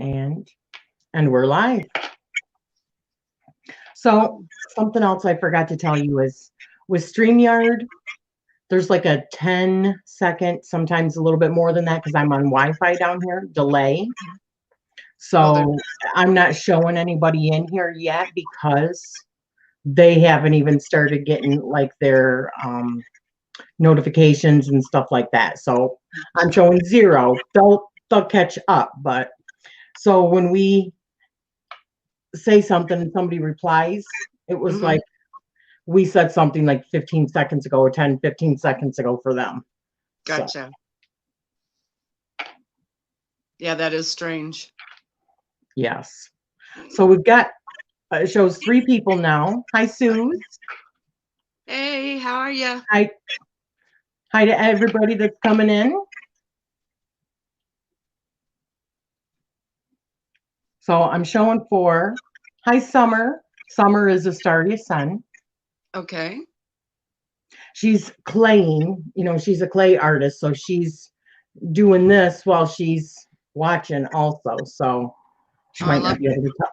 And we're live. So something else I forgot to tell you is with StreamYard, there's like a 10-second, sometimes a little bit more than that because I'm on Wi-Fi down here, delay. So I'm not showing anybody in here yet because they haven't even started getting like their notifications and stuff like that. So I'm showing 0. They'll catch up, but so when we say something and somebody replies, it was like we said something like 15 seconds ago or 15 seconds ago for them. Gotcha. So. Yeah, that is strange. Yes. So we've got, it shows 3 people now. Hi, Sue. Hey, how are you? Hi to everybody that's coming in. So I'm showing 4. Hi, Summer. Summer is Astardia's son. Okay. She's claying, she's a clay artist, so she's doing this while she's watching also. So she might not be able to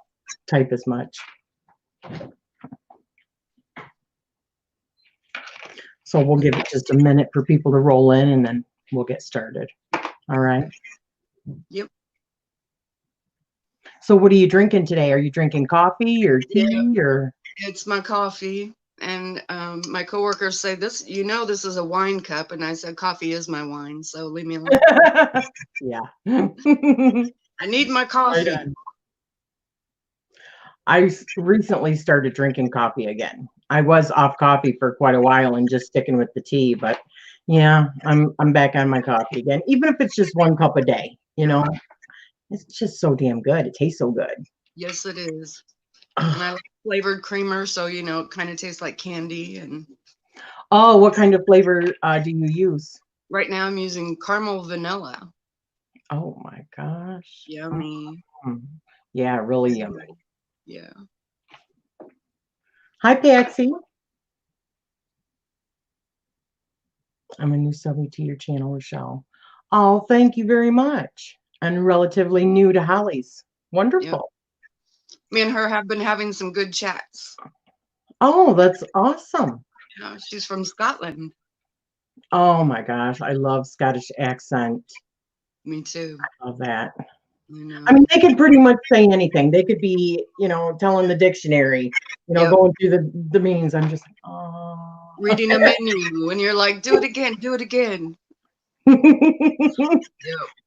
type as much. So we'll give it just a minute for people to roll in and then we'll get started. All right. Yep. So what are you drinking today? Are you drinking coffee or tea or? It's my coffee. And my coworkers say this is a wine cup. And I said, coffee is my wine. So leave me alone. Yeah. I need my coffee. Right. I recently started drinking coffee again. I was off coffee for quite a while and just sticking with the tea, but yeah, I'm back on my coffee again. Even if it's just 1 cup a day, it's just so damn good. It tastes so good. Yes, it is. And I like flavored creamer, so it kind of tastes like candy. And oh, what kind of flavor do you use? Right now, I'm using caramel vanilla. Oh my gosh! Yummy. Yeah, really yummy. Yeah. Hi, Patsy. I'm a new subby to your channel, Rachele. Oh, thank you very much. And relatively new to Holly's. Wonderful. Yep. Me and her have been having some good chats. Oh, that's awesome. Yeah, she's from Scotland. Oh my gosh, I love Scottish accent. Me too. I love that. I mean, they could pretty much say anything. They could be, telling the dictionary, going through the meanings. I'm just like, oh. Reading a menu, and you're like, do it again, do it again.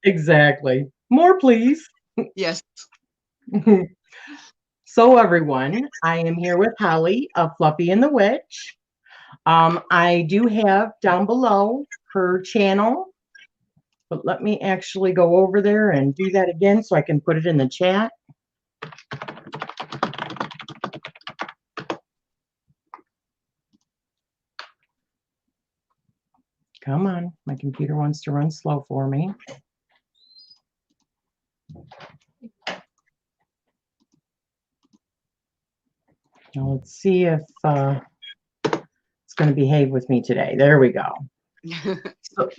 Exactly. More, please. Yes. So, everyone, I am here with Holly of Fluffy and the Witch. I do have down below her channel. But let me actually go over there and do that again so I can put it in the chat. Come on, my computer wants to run slow for me. Now let's see if it's going to behave with me today. There we go. So,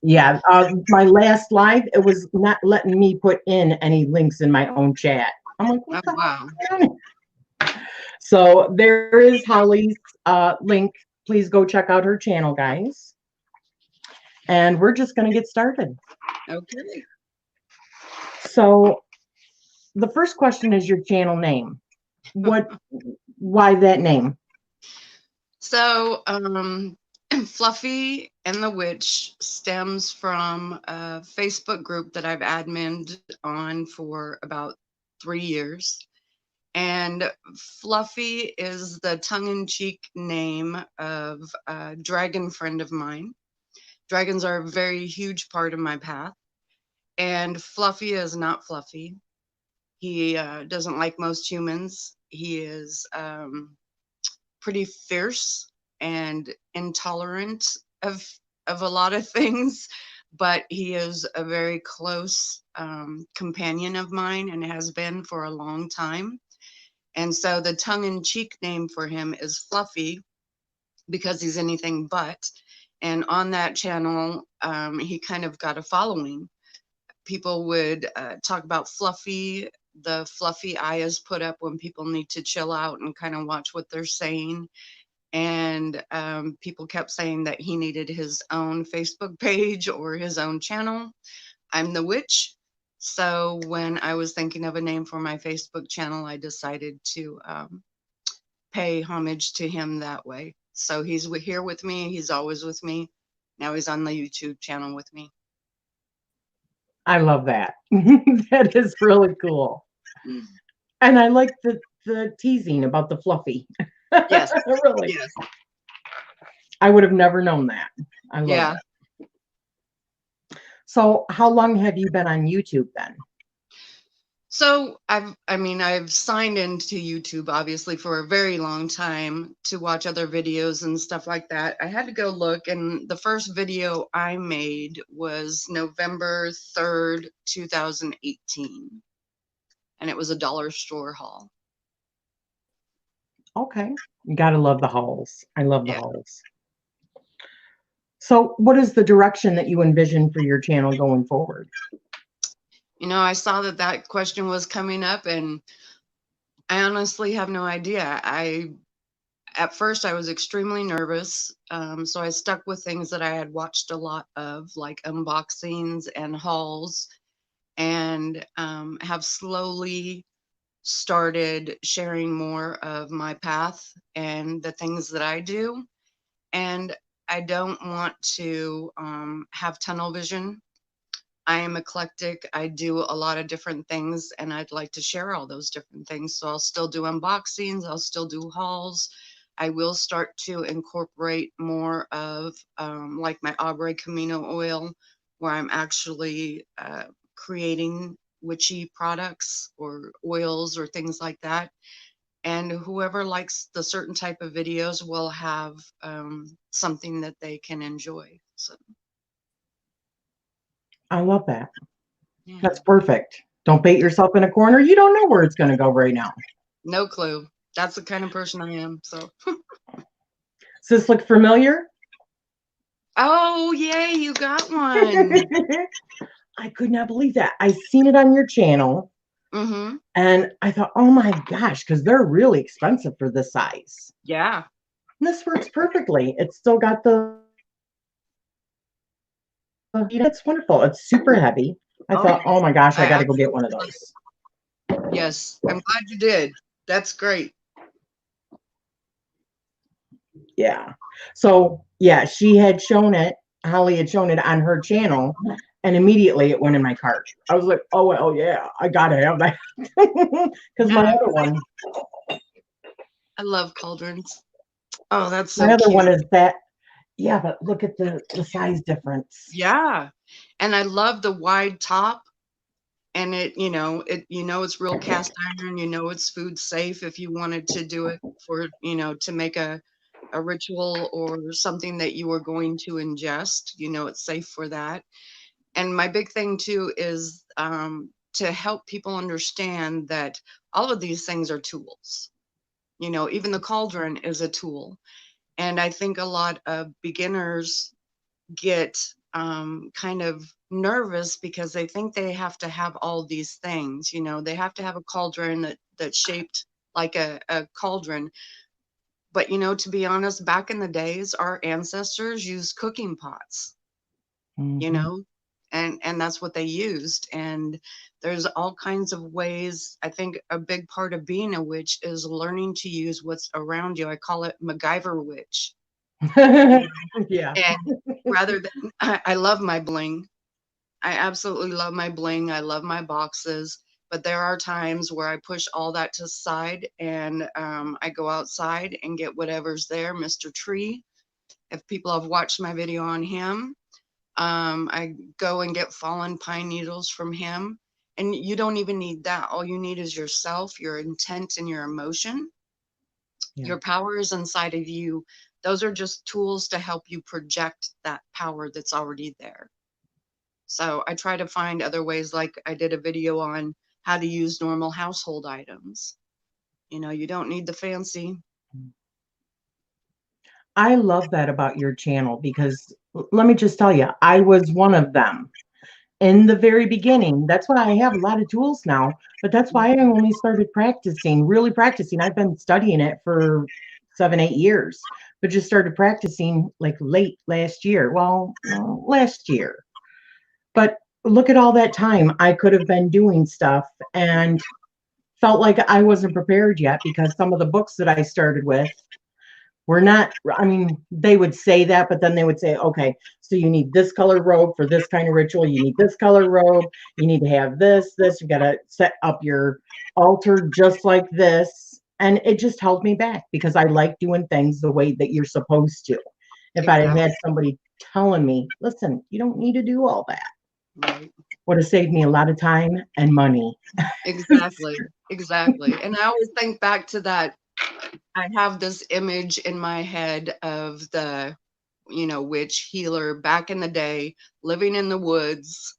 yeah, my last live, it was not letting me put in any links in my own chat. I'm like, what the hell? So there is Holly's link. Please go check out her channel, guys. And we're just going to get started. Okay. So the first question is your channel name. Why that name? So, Fluffy and the Witch stems from a Facebook group that I've adminned on for about 3 years. And Fluffy is the tongue-in-cheek name of a dragon friend of mine. Dragons are a very huge part of my path. And Fluffy is not fluffy. He doesn't like most humans. He is pretty fierce and intolerant of a lot of things, but he is a very close companion of mine and has been for a long time. And so the tongue-in-cheek name for him is Fluffy because he's anything but. And on that channel, he kind of got a following. people would talk about Fluffy. The Fluffy eye is put up when people need to chill out and kind of watch what they're saying. And people kept saying that he needed his own Facebook page or his own channel. I'm the witch. So when I was thinking of a name for my Facebook channel, I decided to pay homage to him that way. So he's here with me. He's always with me. Now he's on the YouTube channel with me. I love that. That is really cool. And I like the teasing about the Fluffy. Yes. Really. Yes. I would have never known that. I love Yeah. it. So how long have you been on YouTube then? So I've signed into YouTube obviously for a very long time to watch other videos and stuff like that. I had to go look, and the first video I made was November 3rd, 2018. And it was a dollar store haul. Okay. You gotta love the hauls. I love the Yeah. hauls. So what is the direction that you envision for your channel going forward? You know, I saw that question was coming up, and I honestly have no idea. At first I was extremely nervous. So I stuck with things that I had watched a lot of, like unboxings and hauls, and have slowly started sharing more of my path and the things that I do. And I don't want to have tunnel vision. I am eclectic. I do a lot of different things, and I'd like to share all those different things. So I'll still do unboxings, I'll still do hauls. I will start to incorporate more of like my Aubrey Camino oil, where I'm actually creating witchy products or oils or things like that. And whoever likes the certain type of videos will have something that they can enjoy. So I love that. yeah. That's perfect. Don't bait yourself in a corner. You don't know where it's going to go right now. No clue. That's the kind of person I am. So Does this look familiar? oh yay, you got one. I could not believe that. I seen it on your channel, Mm-hmm. and I thought, oh my gosh, because they're really expensive for this size. Yeah. And this works perfectly. It's still got the, it's wonderful. It's super heavy. I thought, oh my gosh, I got to go get one of those. Yes, I'm glad you did. That's great. Yeah. So yeah, she had shown it. Holly had shown it on her channel, and immediately it went in my cart. I was like, oh well, yeah, I gotta have that because my other one, I love cauldrons. Oh, that's so my other cute. one is that. Yeah, but look at the size difference. Yeah. And I love the wide top, and it's real cast iron, it's food safe if you wanted to do it for, to make a ritual or something that you were going to ingest, it's safe for that. And my big thing too is to help people understand that all of these things are tools. Even the cauldron is a tool. And I think a lot of beginners get kind of nervous because they think they have to have all these things. They have to have a cauldron that's shaped like a cauldron. But to be honest, back in the days, our ancestors used cooking pots, Mhm. and that's what they used. And there's all kinds of ways. I think a big part of being a witch is learning to use what's around you. I call it MacGyver witch. Yeah. And rather than, I love my bling. I absolutely love my bling. I love my boxes. But there are times where I push all that to the side, and I go outside and get whatever's there. Mr. Tree, if people have watched my video on him, I go and get fallen pine needles from him. And you don't even need that. All you need is yourself, your intent, and your emotion. Yeah. Your power is inside of you. Those are just tools to help you project that power that's already there. So I try to find other ways, like I did a video on how to use normal household items. You don't need the fancy. I love that about your channel because let me just tell you, I was one of them. in the very beginning. That's why I have a lot of tools now, but that's why I only started practicing, really practicing. I've been studying it for 7, 8 years, but just started practicing like late last year. Well, last year. But look at all that time I could have been doing stuff and felt like I wasn't prepared yet because some of the books that I started with we're not, I mean, they would say that, but then they would say, okay, so you need this color robe for this kind of ritual. You need this color robe. You need to have this. You got to set up your altar just like this. And it just held me back because I like doing things the way that you're supposed to. If I had Exactly. had somebody telling me, listen, you don't need to do all that, Right. would have saved me a lot of time and money. Exactly. Exactly. And I always think back to that. I have this image in my head of the, witch healer back in the day, living in the woods.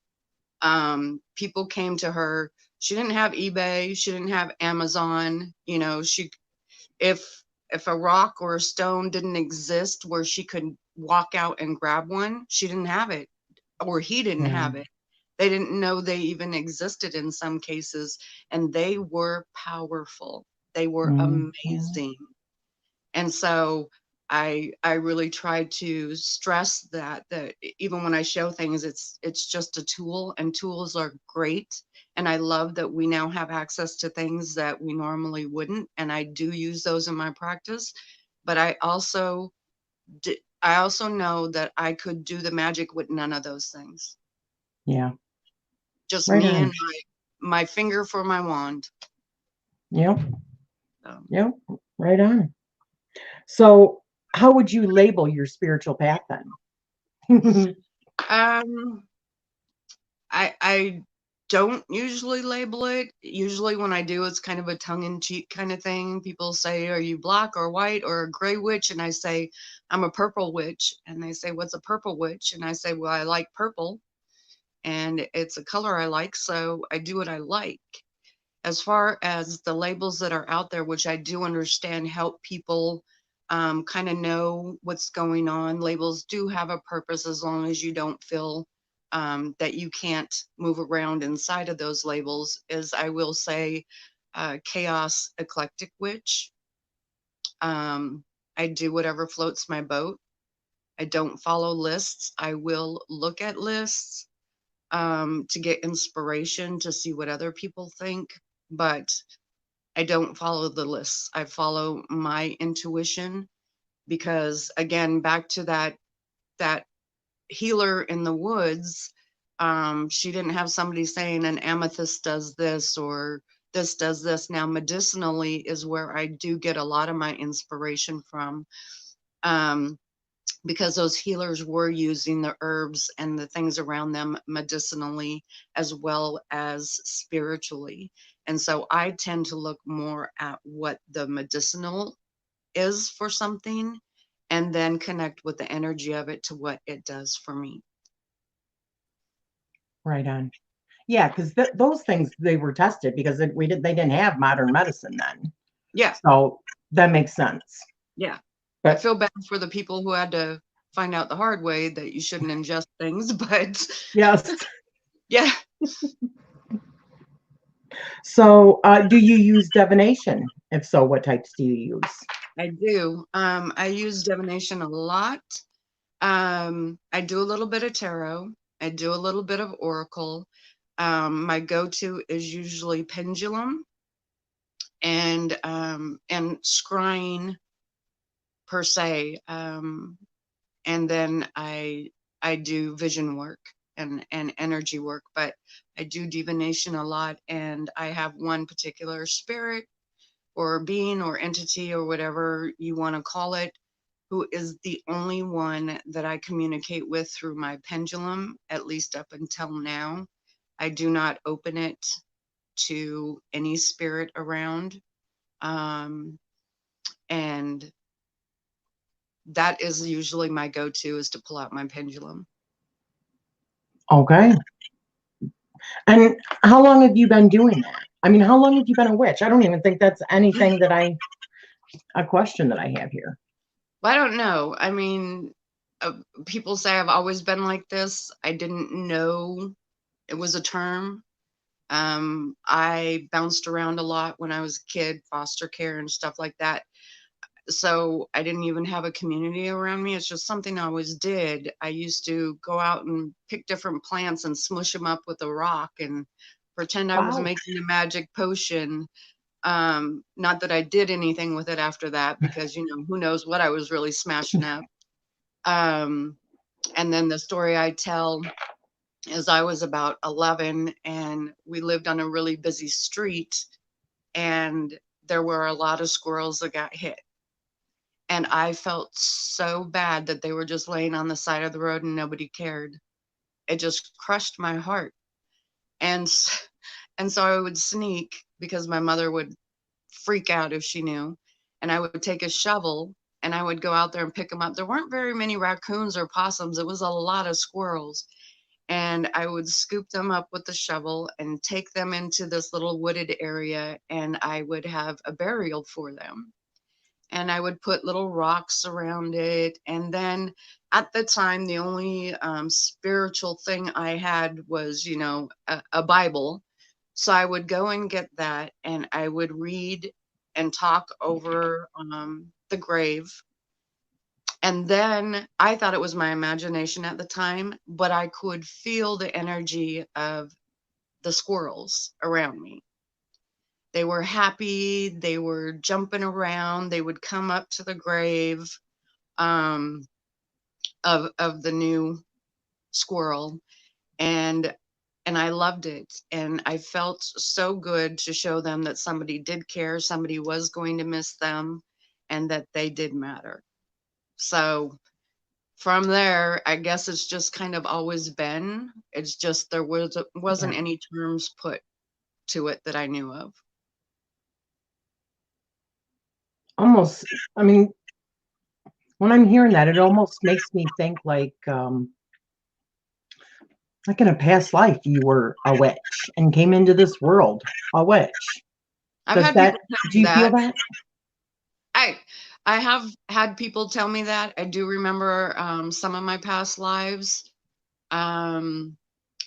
People came to her. She didn't have eBay. She didn't have Amazon. If a rock or a stone didn't exist where she could walk out and grab one, she didn't have it, or he didn't Yeah. have it. They didn't know they even existed in some cases, and they were powerful. They were Mhm. amazing. And so I really try to stress that even when I show things, it's just a tool, and tools are great. And I love that we now have access to things that we normally wouldn't, and I do use those in my practice. But I also know that I could do the magic with none of those things. Yeah. Just Right me and on. my finger for my wand. Yep. So, Yep. Right on. So, how would you label your spiritual path then? um, I don't usually label it. Usually when I do, it's kind of a tongue in cheek kind of thing. People say, "Are you black or white or a gray witch?" And I say, "I'm a purple witch." And they say, "What's a purple witch?" And I say, "Well, I like purple and it's a color I like, so I do what I like." As far as the labels that are out there, which I do understand help people kind of know what's going on, labels do have a purpose as long as you don't feel that you can't move around inside of those labels. Is I will say, chaos eclectic witch. Um, I do whatever floats my boat. I don't follow lists. I will look at lists to get inspiration to see what other people think, but I don't follow the lists. I follow my intuition because, again, back to that healer in the woods, she didn't have somebody saying an amethyst does this or this does this. Now, medicinally is where I do get a lot of my inspiration from. Um, because those healers were using the herbs and the things around them medicinally as well as spiritually. And so I tend to look more at what the medicinal is for something and then connect with the energy of it to what it does for me. Right on. Yeah, because those things they were tested because they didn't have modern medicine then, Yeah, so that makes sense. yeah. I But feel bad for the people who had to find out the hard way that you shouldn't ingest things, but yes, yeah, so do you use divination? If so, what types do you use? I do. I use divination a lot. I do a little bit of tarot. I do a little bit of oracle. My go-to is usually pendulum and scrying per se. And then I do vision work and energy work, but I do divination a lot, and I have one particular spirit or being or entity or whatever you want to call it, who is the only one that I communicate with through my pendulum, at least up until now. I do not open it to any spirit around. Um, and that is usually my go-to, is to pull out my pendulum. Okay. And how long have you been doing that? I mean, how long have you been a witch? I don't even think that's anything that a question that I have here. Well, I don't know. I mean, people say I've always been like this. I didn't know it was a term. I bounced around a lot when I was a kid, foster care and stuff like that. So I didn't even have a community around me. It's just something I always did. I used to go out and pick different plants and smush them up with a rock and pretend I was Wow. making a magic potion. Not that I did anything with it after that, because, you know, who knows what I was really smashing up. Um, and then the story I tell is I was about 11 and we lived on a really busy street, and there were a lot of squirrels that got hit. And I felt so bad that they were just laying on the side of the road and nobody cared. It just crushed my heart. And and so I would sneak, because my mother would freak out if she knew, and I would take a shovel and I would go out there and pick them up. There weren't very many raccoons or possums. It was a lot of squirrels. And I would scoop them up with the shovel and take them into this little wooded area, and I would have a burial for them. And I would put little rocks around it. And then at the time, the only spiritual thing I had was, you know, a Bible. So I would go and get that, and I would read and talk over the grave. And then I thought it was my imagination at the time, but I could feel the energy of the squirrels around me. They were happy, they were jumping around, they would come up to the grave um, of the new squirrel, and I loved it, and I felt so good to show them that somebody did care, somebody was going to miss them, and that they did matter. So from there, I guess it's just kind of always been. It's just wasn't Yeah. any terms put to it that I knew of. Almost, I mean, when I'm hearing that, it almost makes me think like in a past life, you were a witch and came into this world a witch. I've Does had people that, tell do me you feel that. that? I I have had people tell me that. I do remember some of my past lives, um,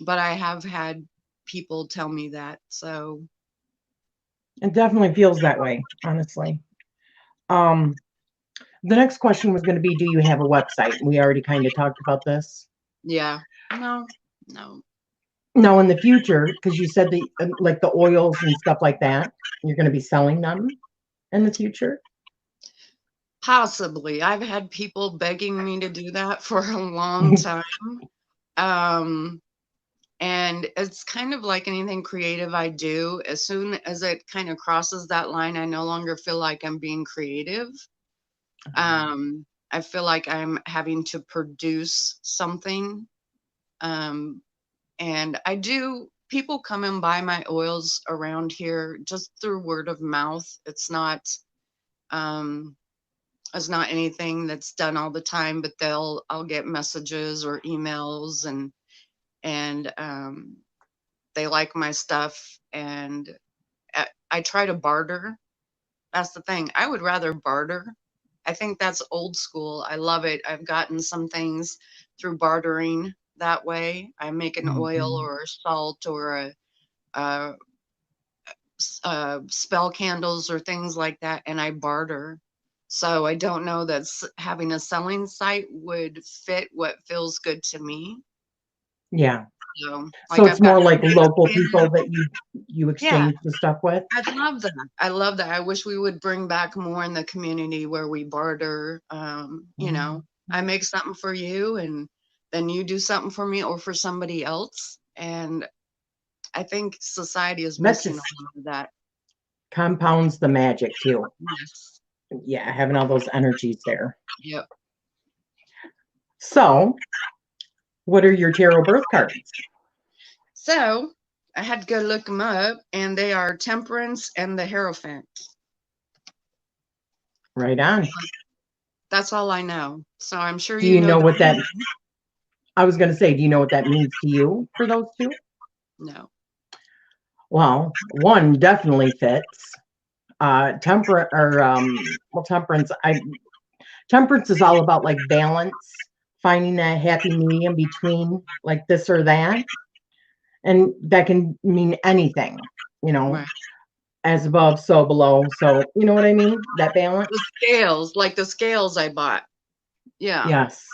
but I have had people tell me that. So It definitely feels that way, honestly. Um, the next question was going to be, do you have a website? We already kind of talked about this. yeah, no, no. No, in the future, because you said the like the oils and stuff like that, you're going to be selling them in the future. Possibly. I've had people begging me to do that for a long time. Um, and it's kind of like anything creative I do. As soon as it kind of crosses that line, I no longer feel like I'm being creative. I feel like I'm having to produce something. Um, and I do, people come and buy my oils around here just through word of mouth. Um, it's not anything that's done all the time, but I'll get messages or emails, and they like my stuff, and I try to barter. That's the thing. I would rather barter. I think that's old school. I love it. I've gotten some things through bartering that way. I make an oil Mhm. or a salt or a spell candles or things like that, and I barter. So I don't know that having a selling site would fit what feels good to me. Yeah. So, So like, it's I've got more like roommates local in. people that you Yeah, exchange the stuff with. I love that. I love that. I wish we would bring back more in the community where we barter. You know, Mhm. I make something for you, and then you do something for me or for somebody else. And I think society is That missing a just lot of that. compounds the magic too. Yes. Yeah, having all those energies there. Yep. So, what are your tarot birth cards? So I had to go look them up, and they are Temperance and the Hierophant. Right on. That's all I know. So I'm sure Do you you know know the what that, meaning. I was going to say, do you know what that means to you for those two? No. Well, one definitely fits. Temperate or well, temperance is all about like balance, finding that happy medium between like this or that. And that can mean anything, you know, Right. as above, so below. So, you know what I mean? That balance. The scales, like the scales I bought. Yeah. Yes.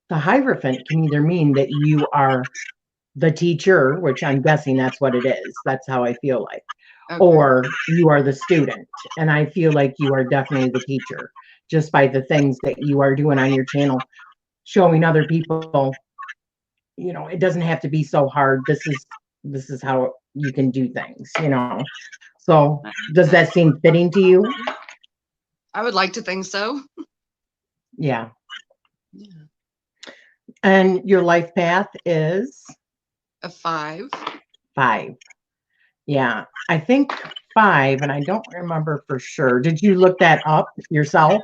The Hierophant can either mean that you are the teacher, which I'm guessing that's what it is. That's how I feel like. Okay. Or you are the student. And I feel like you are definitely the teacher just by the things that you are doing on your channel, showing other people, you know, it doesn't have to be so hard. This is how you can do things, you know. So does that seem fitting to you? I would like to think so. Yeah. Yeah. And your life path is A 5. 5. Yeah. I think 5, and I don't remember for sure. Did you look that up yourself?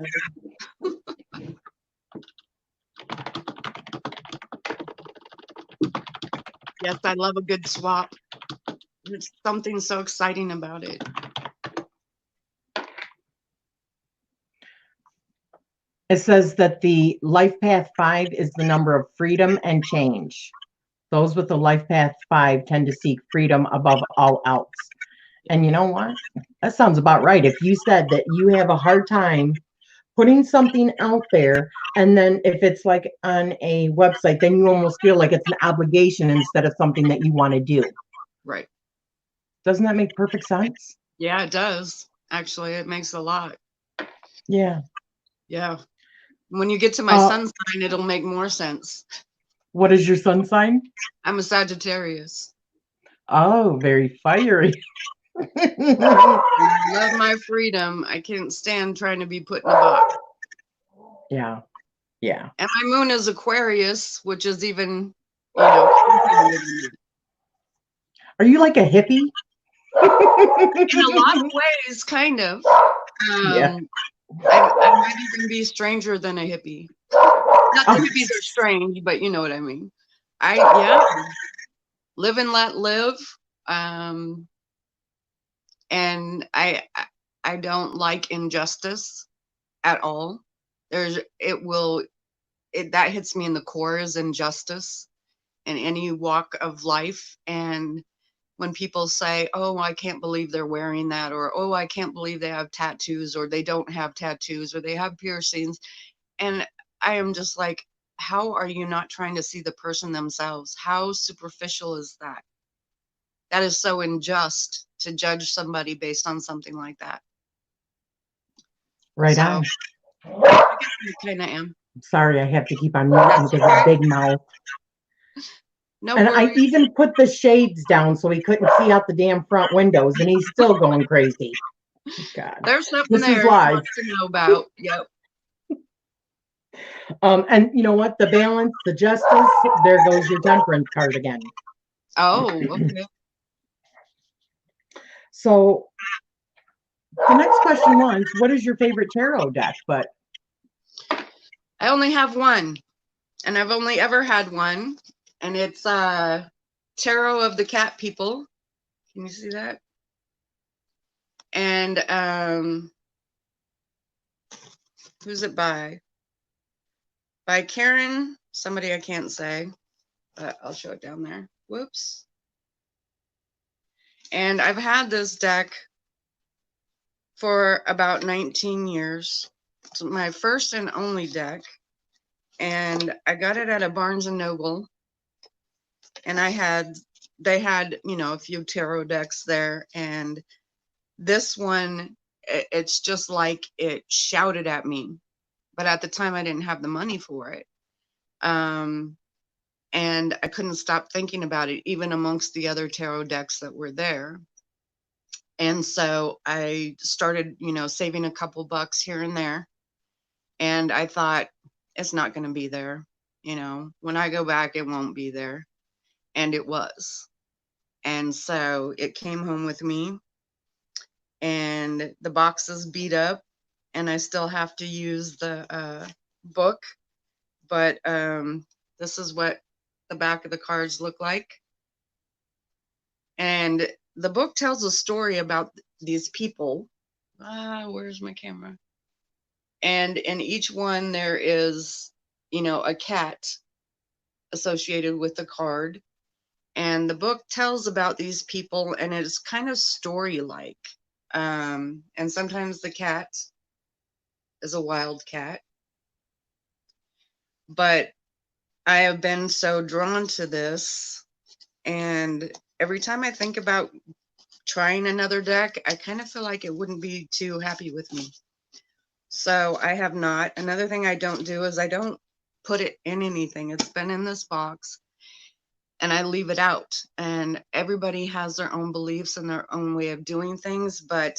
Yes, I love a good swap. There's something so exciting about it. It says that the life path 5 is the number of freedom and change. Those with the life path 5 tend to seek freedom above all else. And you know what? That sounds about right. If you said that you have a hard time putting something out there, and then if it's like on a website, then you almost feel like it's an obligation instead of something that you want to do. Right. Doesn't that make perfect sense? Yeah, it does. Actually, it makes a lot. Yeah. Yeah. When you get to my sun sign, it'll make more sense. What is your sun sign? I'm a Sagittarius. Oh, very fiery. I love my freedom. I can't stand trying to be put in a box. Yeah. Yeah. And my moon is Aquarius, which is even, you know, Are you like a hippie? in a lot of ways, kind of. Yeah. I might even be stranger than a hippie. Not that Oh, hippies are strange, but you know what I mean. Yeah, live and let live. And I don't like injustice at all. That hits me in the core is injustice in any walk of life. And when people say, oh, I can't believe they're wearing that, or oh, I can't believe they have tattoos, or they don't have tattoos, or they have piercings. And I am just like, how are you not trying to see the person themselves? How superficial is that? That is so unjust to judge somebody based on something like that. right So on. I guess I kind of am. Sorry, I have to keep on muting That's because of okay. big mouth. No And I worries. even put the shades down so he couldn't see out the damn front windows, and he's still going crazy. God, There's something this is there he live. wants to know about. Yep. And you know what? The balance, the justice. There goes your temperance card again. Oh, okay. So the next question was, what is your favorite tarot deck? But I only have one, and I've only ever had one, and it's Tarot of the Cat People. Can you see that? And who's it by? By Karen, somebody I can't say, but I'll show it down there. Whoops. And I've had this deck for about 19 years. It's my first and only deck. And I got it at a Barnes and Noble. And they had, you know, a few tarot decks there. And this one, it's just like it shouted at me. But at the time, I didn't have the money for it. And I couldn't stop thinking about it, even amongst the other tarot decks that were there. And so I started, you know, saving a couple bucks here and there. And I thought, it's not going to be there. You know, when I go back, it won't be there. And it was. And so it came home with me, and the box is beat up, and I still have to use the book. But this is what the back of the cards look like. And the book tells a story about these people. Where's my camera? And in each one, there is, you know, a cat associated with the card. And the book tells about these people, and it's kind of story-like. And sometimes the cat is a wild cat. But I have been so drawn to this, and every time I think about trying another deck, I kind of feel like it wouldn't be too happy with me. So I have not. Another thing I don't do is I don't put it in anything. It's been in this box and I leave it out. And everybody has their own beliefs and their own way of doing things. But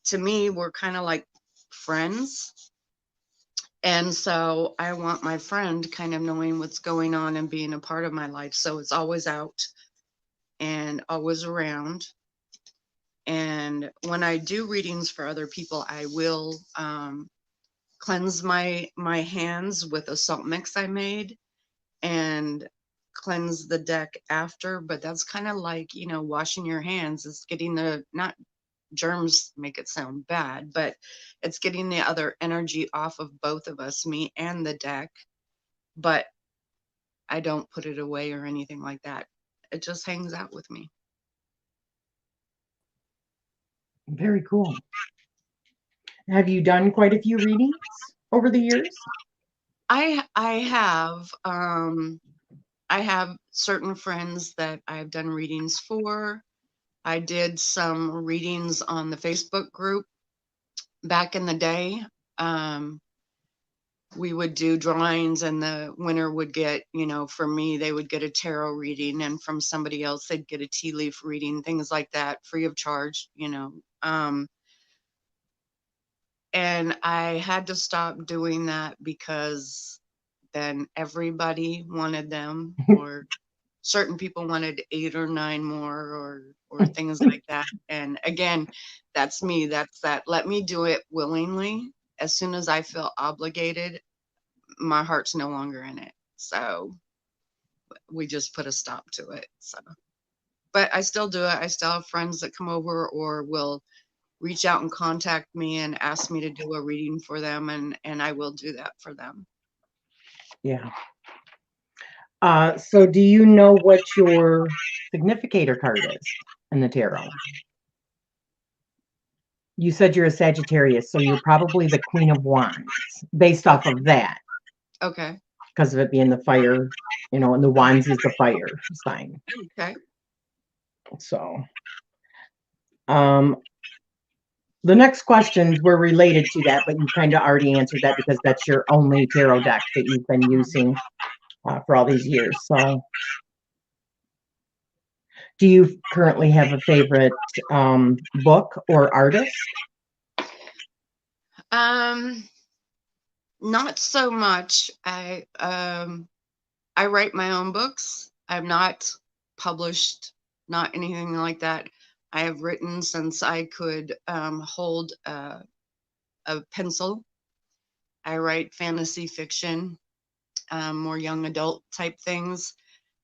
to me, we're kind of like friends. And so I want my friend kind of knowing what's going on and being a part of my life. So it's always out and always around. And when I do readings for other people, I will cleanse my hands with a salt mix I made and cleanse the deck after. But that's kind of like, you know, washing your hands. It's getting the, not germs make it sound bad, but it's getting the other energy off of both of us, me and the deck. But I don't put it away or anything like that. It just hangs out with me. Very cool. Have you done quite a few readings over the years? I have certain friends that I've done readings for. I did some readings on the Facebook group back in the day. We would do drawings and the winner would get, you know, for me, they would get a tarot reading, and from somebody else, they'd get a tea leaf reading, things like that, free of charge, you know. And I had to stop doing that because then everybody wanted them, or certain people wanted 8 or 9 more, or things like that. And again, that's me. That's that. Let me do it willingly. As soon as I feel obligated, my heart's no longer in it. So we just put a stop to it. So, but I still do it. I still have friends that come over or will reach out and contact me and ask me to do a reading for them, and I will do that for them. Yeah. So do you know what your significator card is in the tarot? You said you're a Sagittarius, so you're probably the Queen of Wands based off of that, Okay. because of it being the fire, you know, and the Wands is the fire sign. Okay. So, the next questions were related to that, but you kind of already answered that because that's your only tarot deck that you've been using for all these years. So, do you currently have a favorite book or artist? Not so much. I write my own books. I've not published, not anything like that. I have written since I could hold a pencil. I write fantasy fiction, more young adult type things.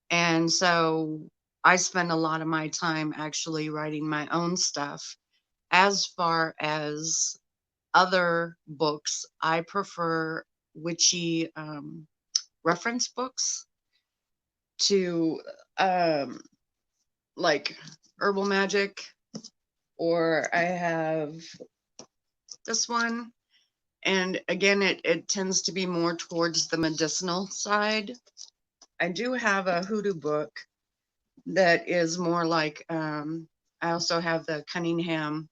And so I spend a lot of my time actually writing my own stuff. As far as other books, I prefer witchy reference books to like herbal magic, or I have this one. And again, it tends to be more towards the medicinal side. I do have a hoodoo book that is more like, I also have the Cunningham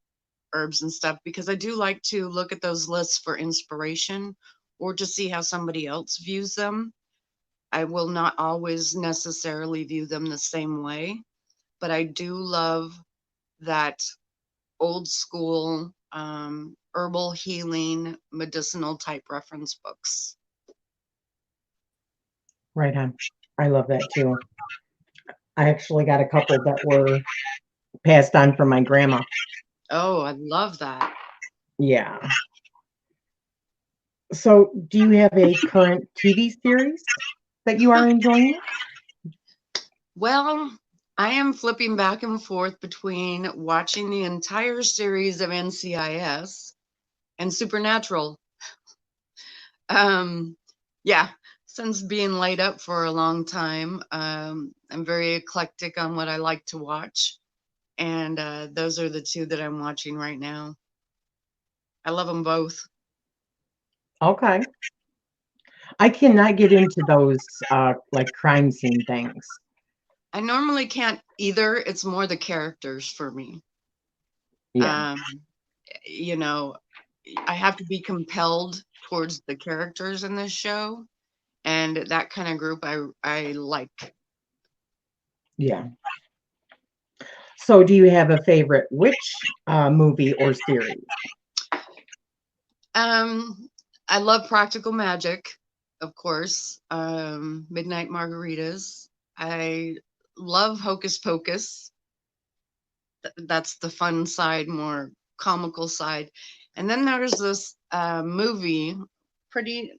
herbs and stuff, because I do like to look at those lists for inspiration or to see how somebody else views them. I will not always necessarily view them the same way, but I do love that old school herbal healing medicinal type reference books. Right on. I love that too. I actually got a couple that were passed on from my grandma. Oh, I love that. Yeah. So, do you have a current TV series that you are enjoying? Well, I am flipping back and forth between watching the entire series of NCIS and Supernatural. Yeah, since being laid up for a long time, I'm very eclectic on what I like to watch, and those are the two that I'm watching right now. I love them both. Okay. I cannot get into those like crime scene things. I normally can't either. It's more the characters for me. Yeah. Um, you know, I have to be compelled towards the characters in this show, and that kind of group I like. Yeah. So do you have a favorite witch movie or series? Um, I love Practical Magic, of course. Midnight Margaritas. I love Hocus Pocus. That's the fun side, more comical side. And then there's this movie, pretty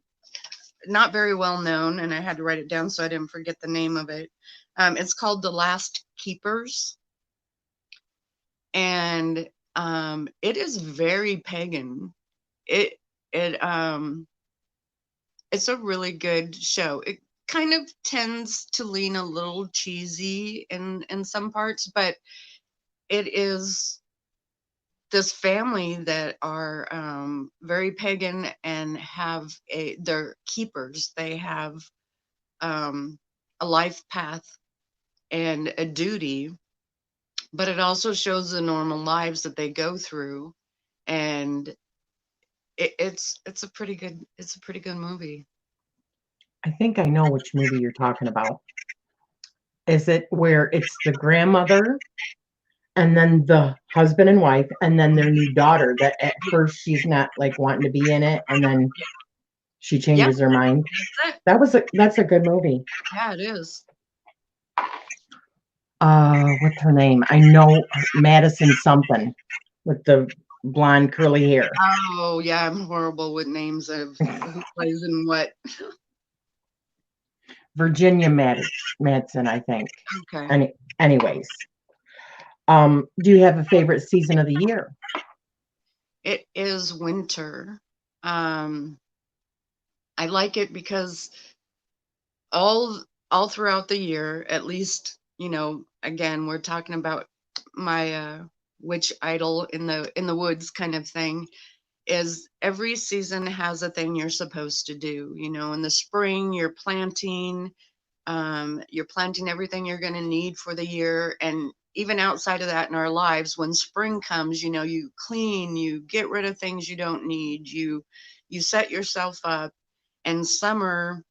not very well known, and I had to write it down so I didn't forget the name of it. It's called The Last Keepers, and it is very pagan. It it it's a really good show. It kind of tends to lean a little cheesy in some parts, but it is this family that are very pagan and have they're keepers. They have um, a life path and a duty, but it also shows the normal lives that they go through, and it's a pretty good movie. I think I know which movie you're talking about. Is it where it's the grandmother and then the husband and wife and then their new daughter that at first she's not like wanting to be in it and then she Yeah, changes her mind? that's it. That's a good movie. Yeah, it is. What's her name? I know Madison something with the blonde curly hair. Oh yeah, I'm horrible with names of who plays in what. Virginia Madsen, I think. Okay. Anyways, do you have a favorite season of the year? It is winter. Um, I like it because all throughout the year, at least, again, we're talking about my witch idol in the woods kind of thing, is every season has a thing you're supposed to do. In the spring, you're planting everything you're going to need for the year. And even outside of that in our lives, when spring comes, you clean, you get rid of things you don't need, you set yourself up. And summer,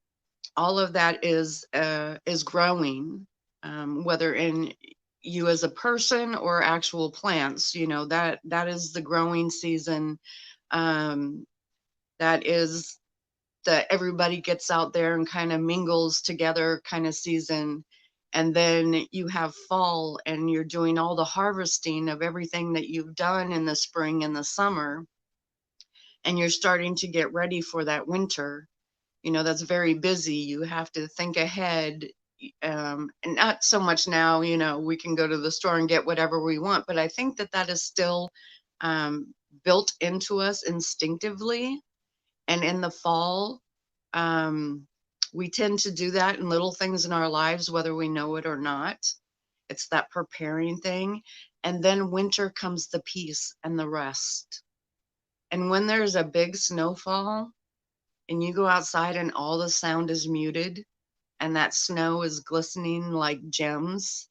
all of that is growing, whether in you as a person or actual plants. That is the growing season. um, that is the everybody gets out there and kind of mingles together kind of season. And then you have fall and you're doing all the harvesting of everything that you've done in the spring and the summer, and you're starting to get ready for that winter. That's very busy. You have to think ahead. And not so much now, we can go to the store and get whatever we want, but I think that that is still built into us instinctively. And in the fall, um, we tend to do that in little things in our lives, whether we know it or not. It's that preparing thing. And then winter comes the peace and the rest. And when there's a big snowfall and you go outside and all the sound is muted and that snow is glistening like gems,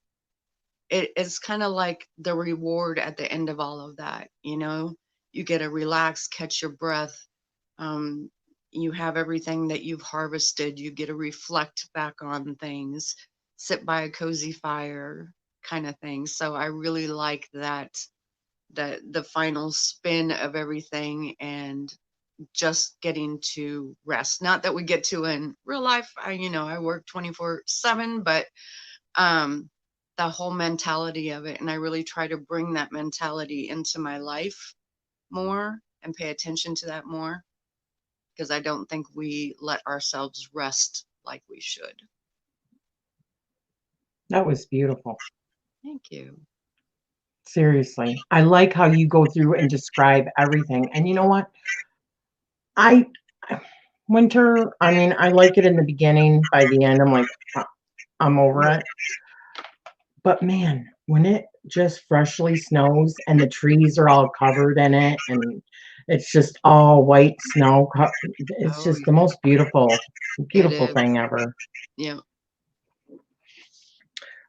it's kind of like the reward at the end of all of that. You get to relax, catch your breath. um, you have everything that you've harvested. You get to reflect back on things, sit by a cozy fire kind of thing. So I really like that the final spin of everything, and just getting to rest. Not that we get to in real life. I work 24/7, but um the whole mentality of it, and I really try to bring that mentality into my life more and pay attention to that more, because I don't think we let ourselves rest like we should. That was beautiful. Thank you. Seriously. I like how you go through and describe everything. And you know what? I winter, I mean, I like it in the beginning. By the end, I'm like, I'm over it. But man, when it just freshly snows and the trees are all covered in it and it's just all white snow, it's Oh, just the most beautiful, it beautiful is. thing ever. Yeah.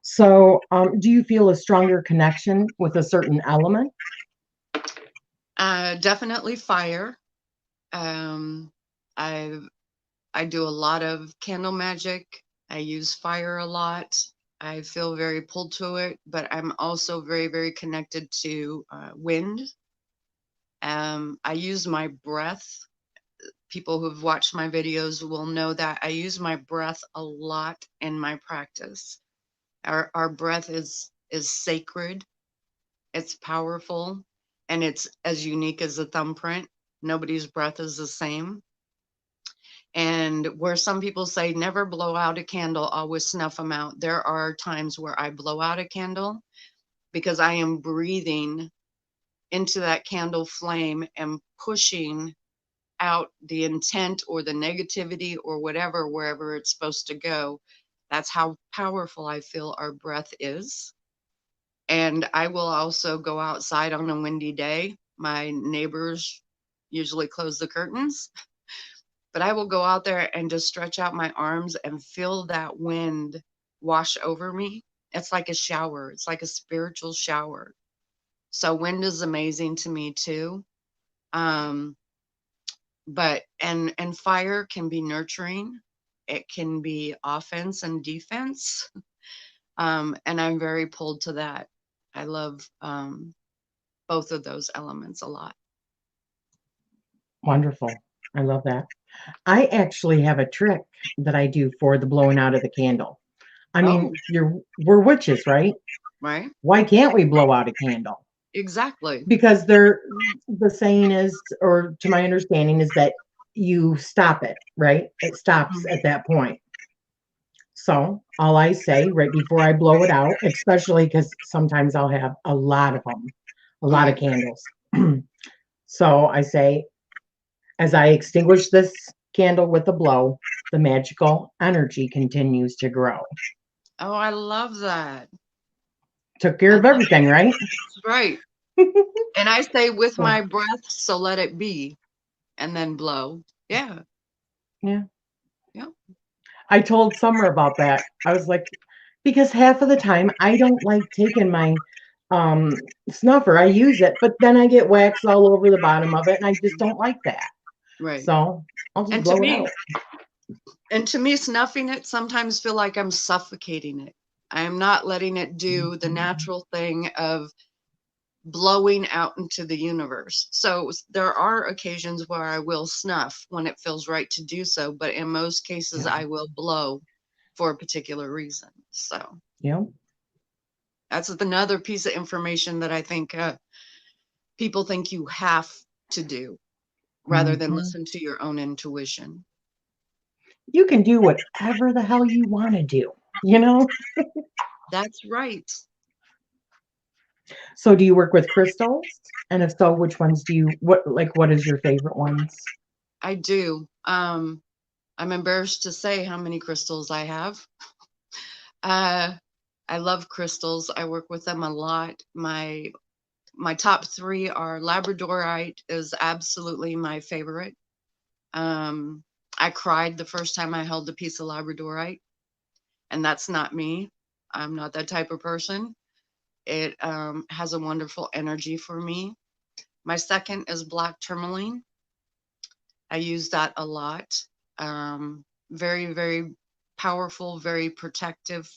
So, do you feel a stronger connection with a certain element? Definitely fire. Um, I I do a lot of candle magic. I use fire a lot. I feel very pulled to it, but I'm also very, very connected to wind. I use my breath. People who've watched my videos will know that I use my breath a lot in my practice. Our breath is sacred. It's powerful, and it's as unique as a thumbprint. Nobody's breath is the same. And where some people say never blow out a candle, always snuff them out. There are times where I blow out a candle because I am breathing into that candle flame and pushing out the intent or the negativity or whatever, wherever it's supposed to go. That's how powerful I feel our breath is. And I will also go outside on a windy day. My neighbors usually close the curtains, but I will go out there and just stretch out my arms and feel that wind wash over me. It's like a shower, it's like a spiritual shower. So, wind is amazing to me too. Um, and fire can be nurturing, it can be offense and defense. And I'm very pulled to that. I love both of those elements a lot. Wonderful. I love that. I actually have a trick that I do for the blowing out of the candle. I mean, Oh, we're witches, right? right? Why can't we blow out a candle? Exactly. Because the saying is, or to my understanding, is that you stop it, right? It stops Mhm. at that point. So all I say right before I blow it out, especially because sometimes I'll have a lot of them, a lot of Right. candles. So I say, as I extinguish this candle with a blow, the magical energy continues to grow. Oh, I love that. Took care I of love everything, right? right. And I say with So, my breath, so let it be, and then blow. Yeah. yeah. Yeah. I told Summer about that. I was like, because half of the time I don't like taking my snuffer. I use it, but then I get wax all over the bottom of it, and I just don't like that. Right. So I'll just And to blow it me, out. snuffing it sometimes feel like I'm suffocating it. I am not letting it do the natural thing of blowing out into the universe. So there are occasions where I will snuff when it feels right to do so, but in most cases Yeah. I will blow for a particular reason. So Yeah. that's another piece of information that I think people think you have to do rather than Mhm. listen to your own intuition. You can do whatever the hell you want to do, you know? That's right. So do you work with crystals? And if so, which ones do you what is your favorite ones? I do. I'm embarrassed to say how many crystals I have. Uh, I love crystals. I work with them a lot. My top three are Labradorite is absolutely my favorite. Um, I cried the first time I held a piece of Labradorite, and that's not me. I'm not that type of person. It has a wonderful energy for me. My second is black tourmaline. I use that a lot. Very, very powerful, very protective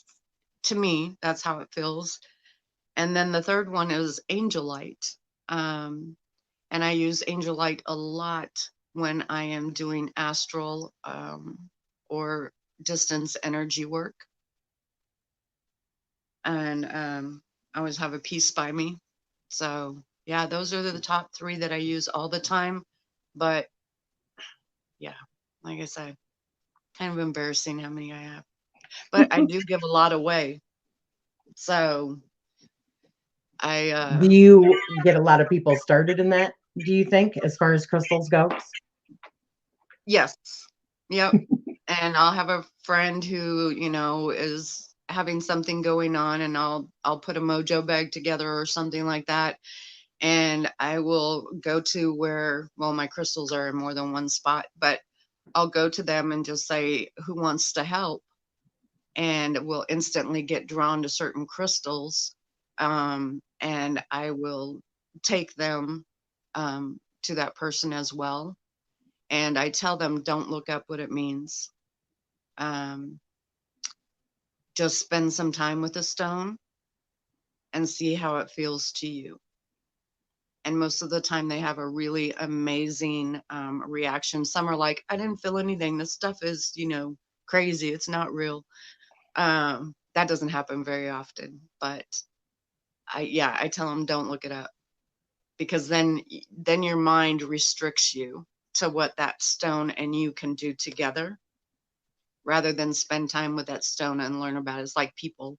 to me. That's how it feels. And then the third one is angelite. Um, and I use angelite a lot when I am doing astral or distance energy work. And I always have a piece by me. So, yeah, those are the top three that I use all the time. But yeah, like I said, kind of embarrassing how many I have. But I do give a lot away. So I Do you get a lot of people started in that, do you think, as far as crystals goes? yes. Yep. And I'll have a friend who, is having something going on, and I'll put a mojo bag together or something like that. And I will go to where, well, my crystals are in more than one spot, but I'll go to them and just say, who wants to help? And we'll instantly get drawn to certain crystals. And I will take them to that person as well. And I tell them, don't look up what it means. Um, just spend some time with the stone and see how it feels to you. And most of the time, they have a really amazing reaction. Some are like, I didn't feel anything. This stuff is, crazy. It's not real. That doesn't happen very often, but I tell them don't look it up, because then your mind restricts you to what that stone and you can do together, rather than spend time with that stone and learn about it. It's like people.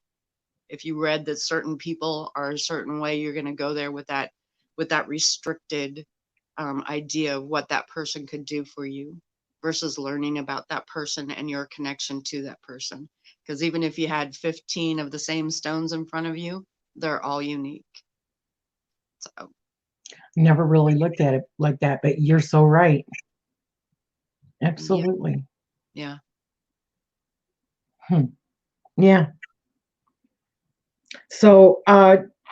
If you read that certain people are a certain way, you're going to go there with that restricted idea of what that person could do for you, versus learning about that person and your connection to that person. Because even if you had 15 of the same stones in front of you, they're all unique. So Never really looked at it like that, but you're so right. yeah, Absolutely. yeah. Hmm. Yeah. So,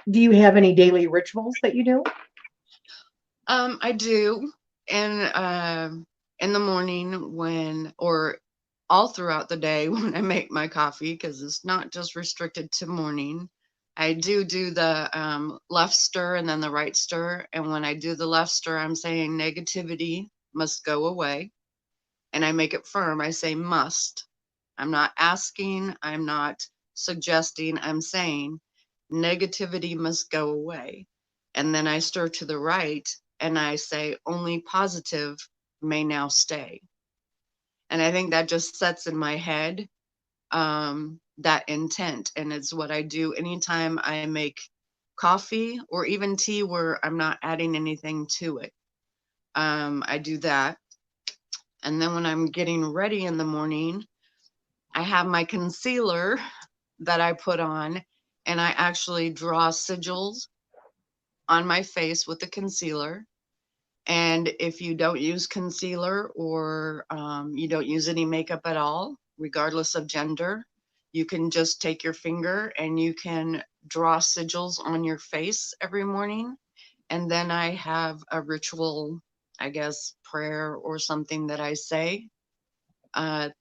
do you have any daily rituals that you do? I do, and in the morning, or all throughout the day when I make my coffee, because it's not just restricted to morning. I do the left stir and then the right stir, and when I do the left stir, I'm saying negativity must go away, and I make it firm. I say must. I'm not asking. I'm not suggesting. I'm saying negativity must go away. And then I stir to the right and I say only positive may now stay. And I think that just sets in my head that intent. And it's what I do anytime I make coffee or even tea where I'm not adding anything to it. I do that. And then when I'm getting ready in the morning, I have my concealer that I put on, and I actually draw sigils on my face with the concealer. And if you don't use concealer, or you don't use any makeup at all, regardless of gender, you can just take your finger and you can draw sigils on your face every morning. And then I have a ritual, I guess, prayer or something that I say,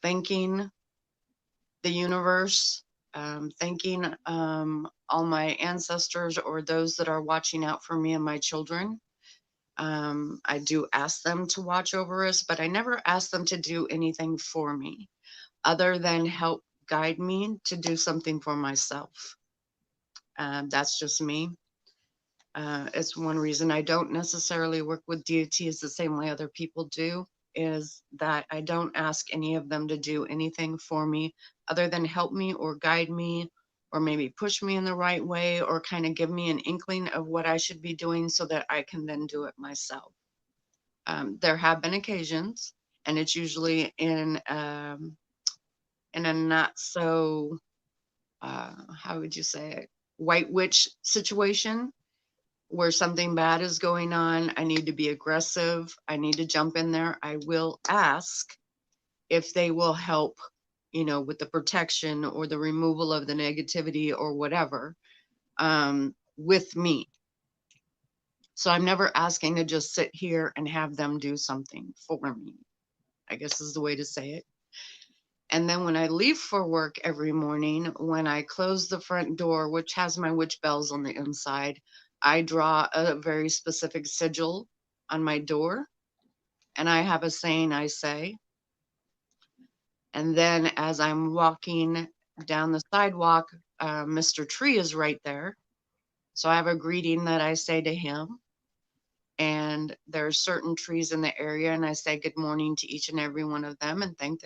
thanking the universe, thanking all my ancestors or those that are watching out for me and my children. I do ask them to watch over us, but I never ask them to do anything for me other than help guide me to do something for myself. That's just me. It's one reason I don't necessarily work with deities the same way other people do, is that I don't ask any of them to do anything for me other than help me or guide me, or maybe push me in the right way, or kind of give me an inkling of what I should be doing so that I can then do it myself. There have been occasions, and it's usually in a not so how would you say it, white witch situation, where something bad is going on. I need to be aggressive. I need to jump in there. I will ask if they will help, with the protection or the removal of the negativity or whatever, with me. So I'm never asking to just sit here and have them do something for me, I guess is the way to say it. And then when I leave for work every morning, when I close the front door, which has my witch bells on the inside, I draw a very specific sigil on my door, and I have a saying I say. And then as I'm walking down the sidewalk, Mr. Tree is right there. So I have a greeting that I say to him. And there are certain trees in the area, and I say good morning to each and every one of them and thank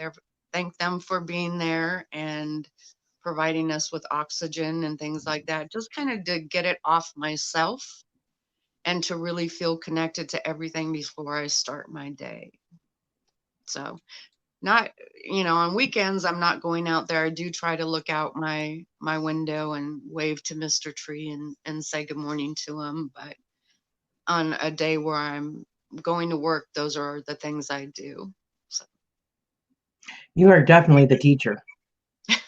them for being there and providing us with oxygen and things like that, just kind of to get it off myself and to really feel connected to everything before I start my day. So not, on weekends, I'm not going out there. I do try to look out my window and wave to Mr. Tree and say good morning to him. But on a day where I'm going to work, those are the things I do. So. You are definitely the teacher.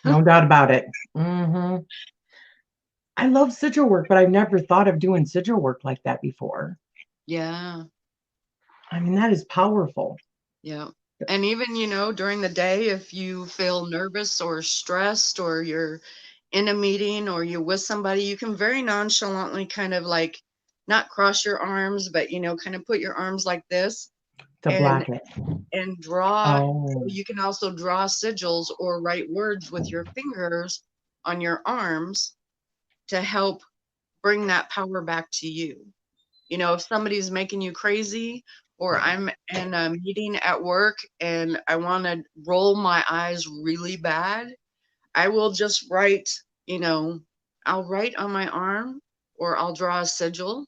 No doubt about it. Hmm. I love sigil work, but I've never thought of doing sigil work like that before. Yeah. I mean, that is powerful. Yeah. And even, during the day, if you feel nervous or stressed, or you're in a meeting or you're with somebody, you can very nonchalantly kind of like not cross your arms, but, kind of put your arms like this To and block it. draw. Oh, You can also draw sigils or write words with your fingers on your arms to help bring that power back to you. If somebody's making you crazy, or I'm in a meeting at work and I want to roll my eyes really bad, I will just write, I'll write on my arm, or I'll draw a sigil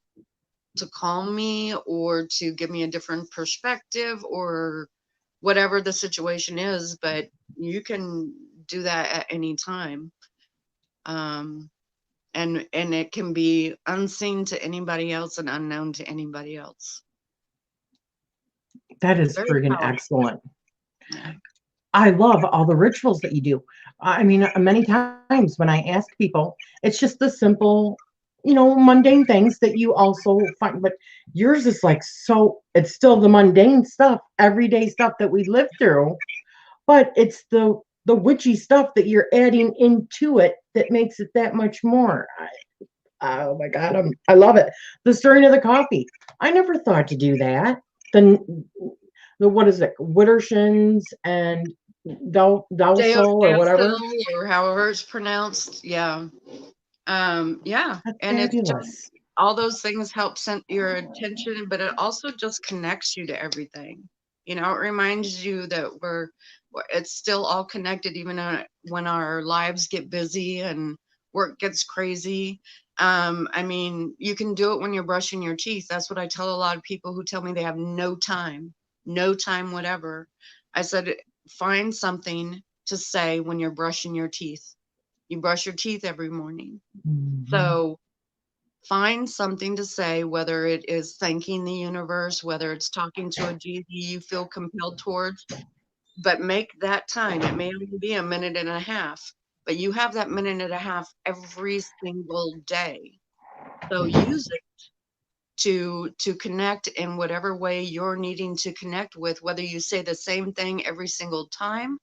to calm me or to give me a different perspective or whatever the situation is. But you can do that at any time. Um, and it can be unseen to anybody else and unknown to anybody else. that is Very friggin' powerful. excellent. Yeah. I love all the rituals that you do. I mean, many times when I ask people, it's just the simple, mundane things that you also find, but yours is like so, it's still the mundane stuff, everyday stuff that we live through, but it's the witchy stuff that you're adding into it that makes it that much more. Oh my God, I love it. The stirring of the coffee. I never thought to do that. The what is it? Widdershins and Dowsel or whatever. Dale or however it's pronounced. Yeah. Yeah. That's And it's just fabulous. all those things help send your attention, but it also just connects you to everything. It reminds you that it's still all connected, even when our lives get busy and work gets crazy. I mean, you can do it when you're brushing your teeth. That's what I tell a lot of people who tell me they have no time, whatever. I said, find something to say when you're brushing your teeth. You brush your teeth every morning. Mhm. So find something to say, whether it is thanking the universe, whether it's talking to a deity you feel compelled towards, but make that time. It may only be a minute and a half, but you have that minute and a half every single day. So use it to connect in whatever way you're needing to connect with, whether you say the same thing every single time,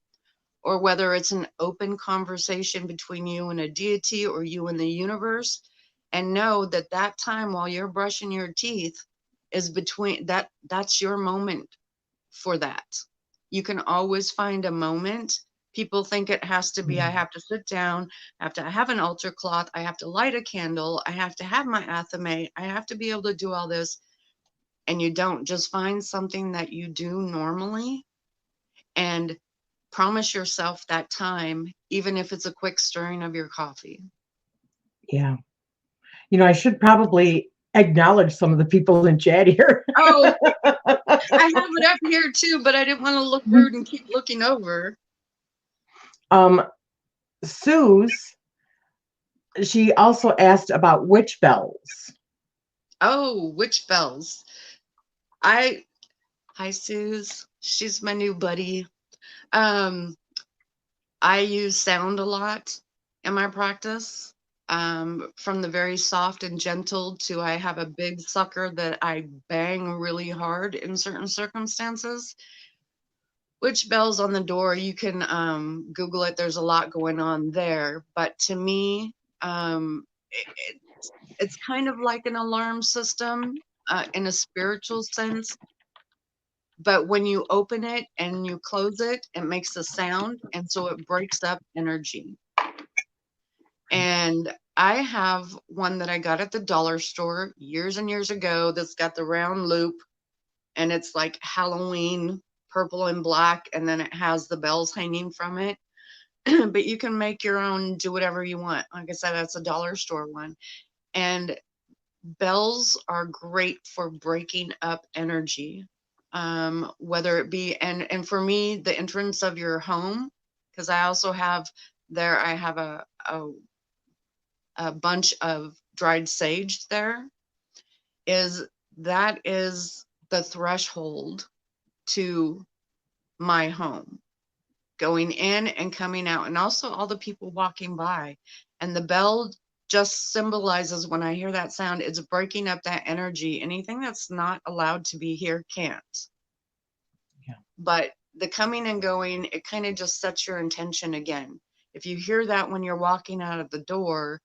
or whether it's an open conversation between you and a deity or you and the universe. And know that that time while you're brushing your teeth is between that's your moment for that. You can always find a moment. People think it has to be, I have to sit down, I have to have an altar cloth, I have to light a candle, I have to have my athame, I have to be able to do all this. And you don't. Just find something that you do normally and promise yourself that time, even if it's a quick stirring of your coffee. Yeah. I should probably acknowledge some of the people in chat here. Oh, I have it up here too, but I didn't want to look rude and keep looking over. Sue's, she also asked about witch bells. Oh, witch bells. Hi, Suze. She's my new buddy. Um, I use sound a lot in my practice. From the very soft and gentle to I have a big sucker that I bang really hard in certain circumstances. Witch bells on the door, you can Google it. There's a lot going on there. But to me, it's kind of like an alarm system in a spiritual sense. But when you open it and you close it, it makes a sound. And so it breaks up energy. And I have one that I got at the dollar store years and years ago that's got the round loop, and it's like Halloween purple and black, and then it has the bells hanging from it. But you can make your own, do whatever you want. Like I said, that's a dollar store one. And bells are great for breaking up energy. whether it be, and for me, the entrance of your home, because I also have there, I have a bunch of dried sage there, is that is the threshold to my home, going in and coming out, and also all the people walking by. And the bell just symbolizes, when I hear that sound, it's breaking up that energy. Anything that's not allowed to be here can't. Yeah. But the coming and going, it kind of just sets your intention again. If you hear that when you're walking out of the door,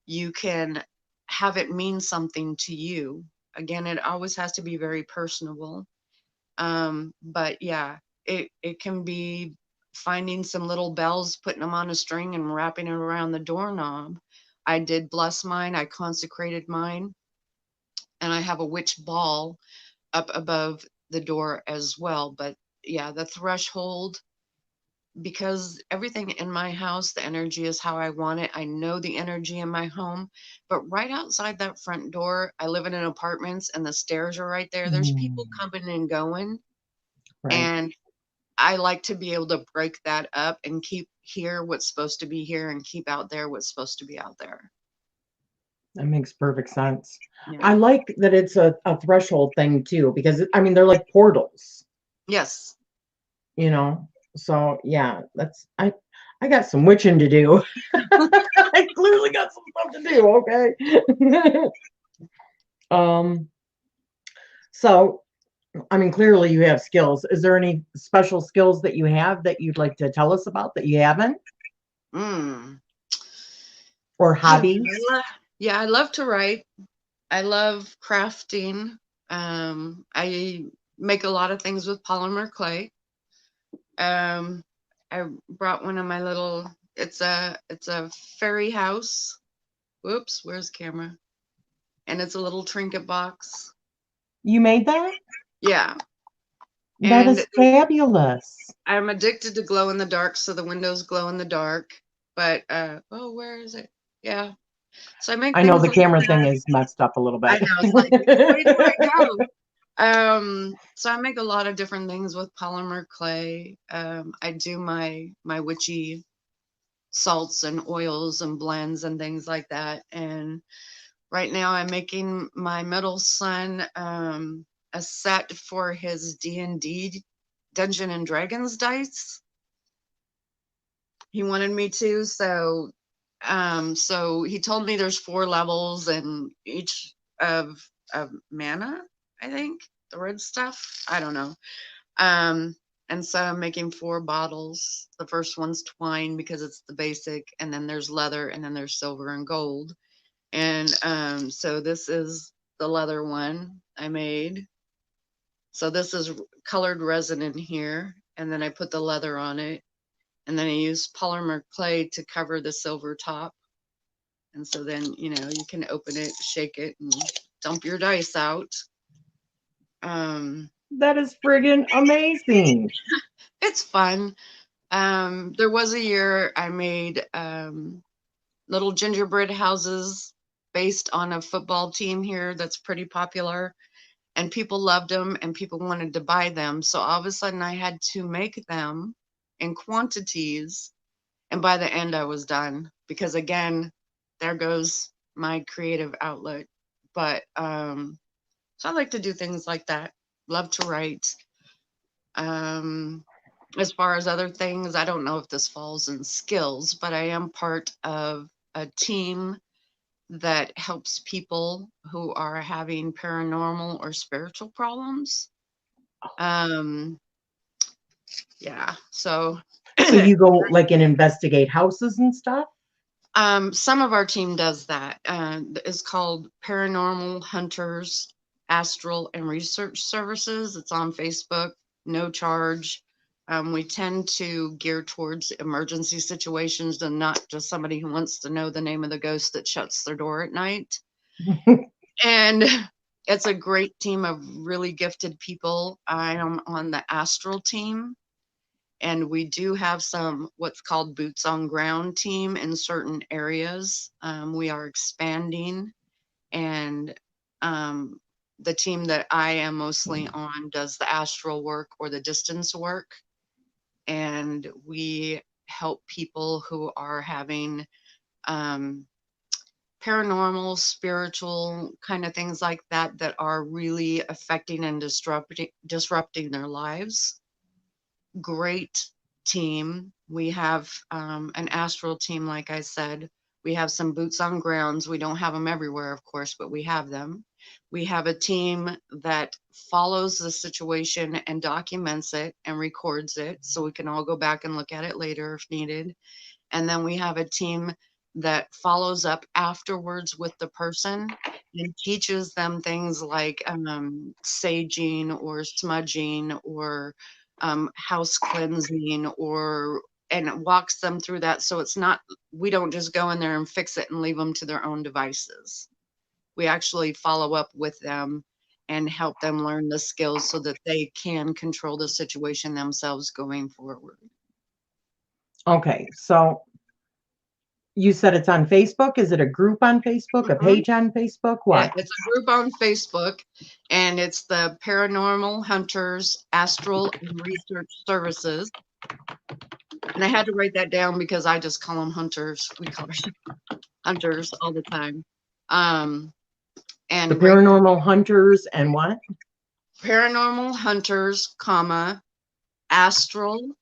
you can have it mean something to you. Again, it always has to be very personable. But yeah, it can be finding some little bells, putting them on a string and wrapping it around the doorknob. I did bless mine, I consecrated mine, and I have a witch ball up above the door as well. But yeah, the threshold, because everything in my house, the energy is how I want it. I know the energy in my home, but right outside that front door, I live in an apartments and the stairs are right there. There's people coming and going. Right. And I like to be able to break that up and keep here what's supposed to be here and keep out there what's supposed to be out there. That makes perfect sense. Yeah. I like that it's a threshold thing too, because I mean they're like portals, Yes. you know. So yeah, I got some witching to do. I clearly got some stuff to do, okay? um so I mean clearly you have skills. Is there any special skills that you have that you'd like to tell us about that you haven't? Mm. Or I hobbies? yeah, I love to write. I love crafting. I make a lot of things with polymer clay. Um, I brought one of my little. It's a fairy house. Whoops, where's the camera? And it's a little trinket box. You made that? Yeah, That and is fabulous. I'm addicted to glow in the dark, so the windows glow in the dark. But oh, where is it? Yeah. So I make I know things the like camera thing that. is messed up a little I bit. know, it's like, which way do I go? So I make a lot of different things with polymer clay. I do my witchy salts and oils and blends and things like that. And right now I'm making my middle son a set for his D&D Dungeon and Dragons dice. He wanted me to, so he told me there's 4 levels and each of mana, I think, the red stuff. I don't know. Um, and so I'm making 4 bottles. The first one's twine because it's the basic, and then there's leather, and then there's silver and gold. And so this is the leather one I made. So this is colored resin in here, and then I put the leather on it, and then I use polymer clay to cover the silver top. And so then, you can open it, shake it, and dump your dice out. That is friggin' amazing. It's fun. There was a year I made little gingerbread houses based on a football team here that's pretty popular, and people loved them and people wanted to buy them. So all of a sudden I had to make them in quantities. And by the end I was done because, again, there goes my creative outlet. But so I like to do things like that. Love to write. As far as other things, I don't know if this falls in skills, but I am part of a team that helps people who are having paranormal or spiritual problems. Um, yeah, so So you go like and investigate houses and stuff? some of our team does that. It's called Paranormal Hunters, Astral and Research Services. It's on Facebook, no charge. We tend to gear towards emergency situations and not just somebody who wants to know the name of the ghost that shuts their door at night. And it's a great team of really gifted people. I am on the Astral team. And we do have some what's called boots on ground team in certain areas. We are expanding, and the team that I am mostly on does the astral work or the distance work. And we help people who are having paranormal, spiritual kind of things like that that are really affecting and disrupting their lives. Great team. We have an astral team, like I said. We have some boots on grounds. We don't have them everywhere, of course, but we have them. We have a team that follows the situation and documents it and records it so we can all go back and look at it later if needed. And then we have a team that follows up afterwards with the person and teaches them things like saging or smudging or house cleansing and walks them through that. So it's not, we don't just go in there and fix it and leave them to their own devices. We actually follow up with them and help them learn the skills so that they can control the situation themselves going forward. Okay, so you said it's on Facebook. Is it a group on Facebook, a page on Facebook? What? It's a group on Facebook, and it's the Paranormal Hunters Astral and Research Services. And I had to write that down because I just call them hunters. We call them hunters all the time. And the Paranormal Hunters and what? Paranormal Hunters, comma, Astral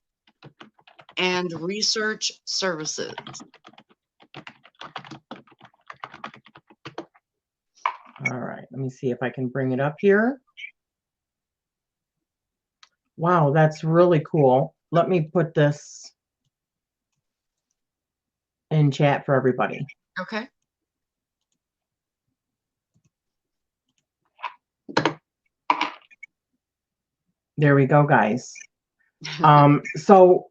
and Research Services. All right, let me see if I can bring it up here. Wow, that's really cool. Let me put this in chat for everybody. Okay. There we go, guys. So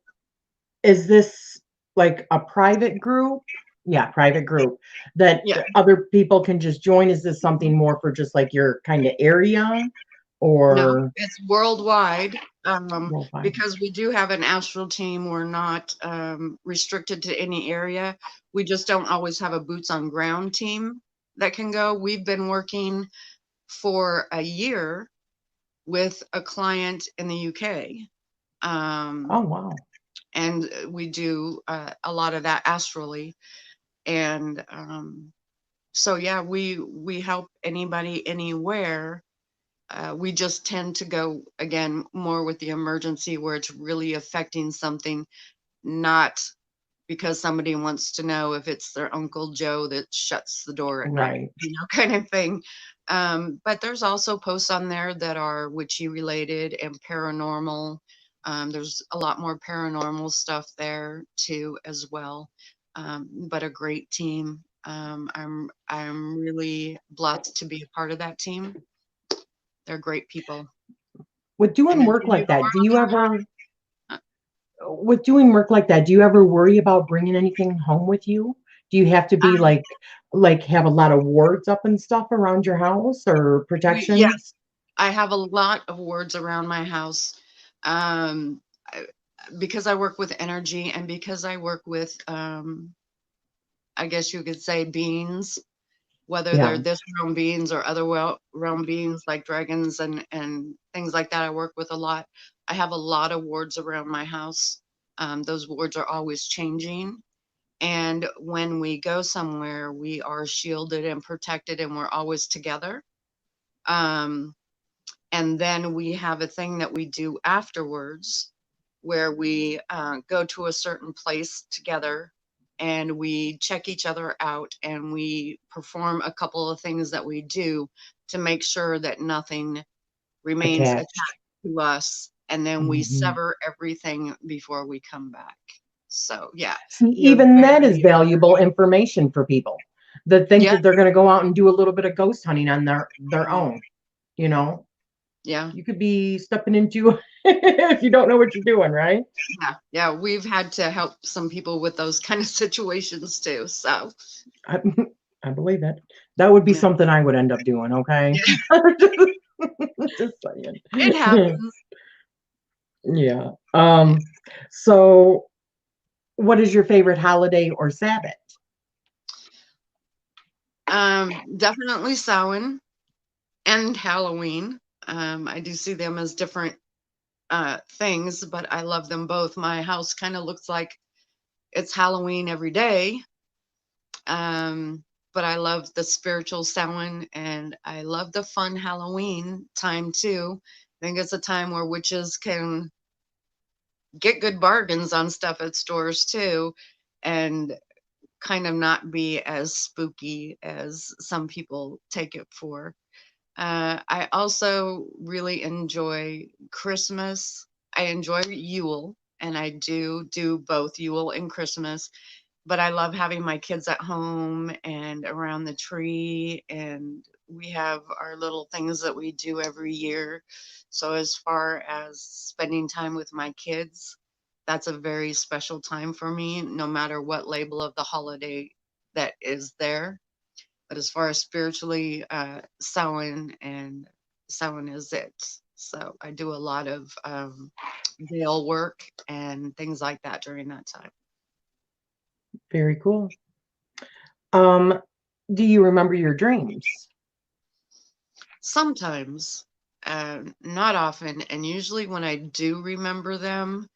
is this like a private group? Yeah, private group that other people can just join. Is this something more for just like your kind of area, or? No, it's worldwide. Because we do have an astral team. We're not restricted to any area. We just don't always have a boots on ground team that can go. We've been working for a year with a client in the UK. Oh, wow. And we do a lot of that astrally. And so, yeah, we help anybody anywhere. We just tend to go, again, more with the emergency where it's really affecting something, not because somebody wants to know if it's their Uncle Joe that shuts the door at night, kind of thing. But there's also posts on there that are witchy related and paranormal. There's a lot more paranormal stuff there too as well. But a great team. I'm really blessed to be a part of that team. They're great people. With doing work like that, do you ever, with doing work like that, do you ever worry about bringing anything home with you? Do you have to be like have a lot of wards up and stuff around your house or protections? Yes, I have a lot of wards around my house. Because I work with energy and because I work with, I guess you could say beings, whether they're this realm beings or other realm beings like dragons and things like that. I work with a lot. I have a lot of wards around my house. Those wards are always changing. And when we go somewhere, we are shielded and protected and we're always together. And then we have a thing that we do afterwards where we go to a certain place together and we check each other out and we perform a couple of things that we do to make sure that nothing remains attached to us. And then we sever everything before we come back. So, yeah. Even that is valuable information for people that think that they're going to go out and do a little bit of ghost hunting on their own, you know? Yeah. You could be stepping into if you don't know what you're doing, right? Yeah. We've had to help some people with those kind of situations too. So I believe it. That would be something I would end up doing. Okay. Just saying. It happens. Yeah. So what is your favorite holiday or Sabbath? Definitely Samhain. and Halloween. I do see them as different things, but I love them both. My house kind of looks like it's Halloween every day. But I love the spiritual Samhain, and I love the fun Halloween time too. I think it's a time where witches can get good bargains on stuff at stores too, and kind of not be as spooky as some people take it for. I also really enjoy Christmas. I enjoy Yule, and I do both Yule and Christmas. But I love having my kids at home and around the tree, and we have our little things that we do every year. So as far as spending time with my kids, that's a very special time for me, no matter what label of the holiday that is there. But as far as spiritually, Samhain is it. So I do a lot of veil work and things like that during that time. Very cool. Um, do you remember your dreams? Sometimes, not often, and usually when I do remember them,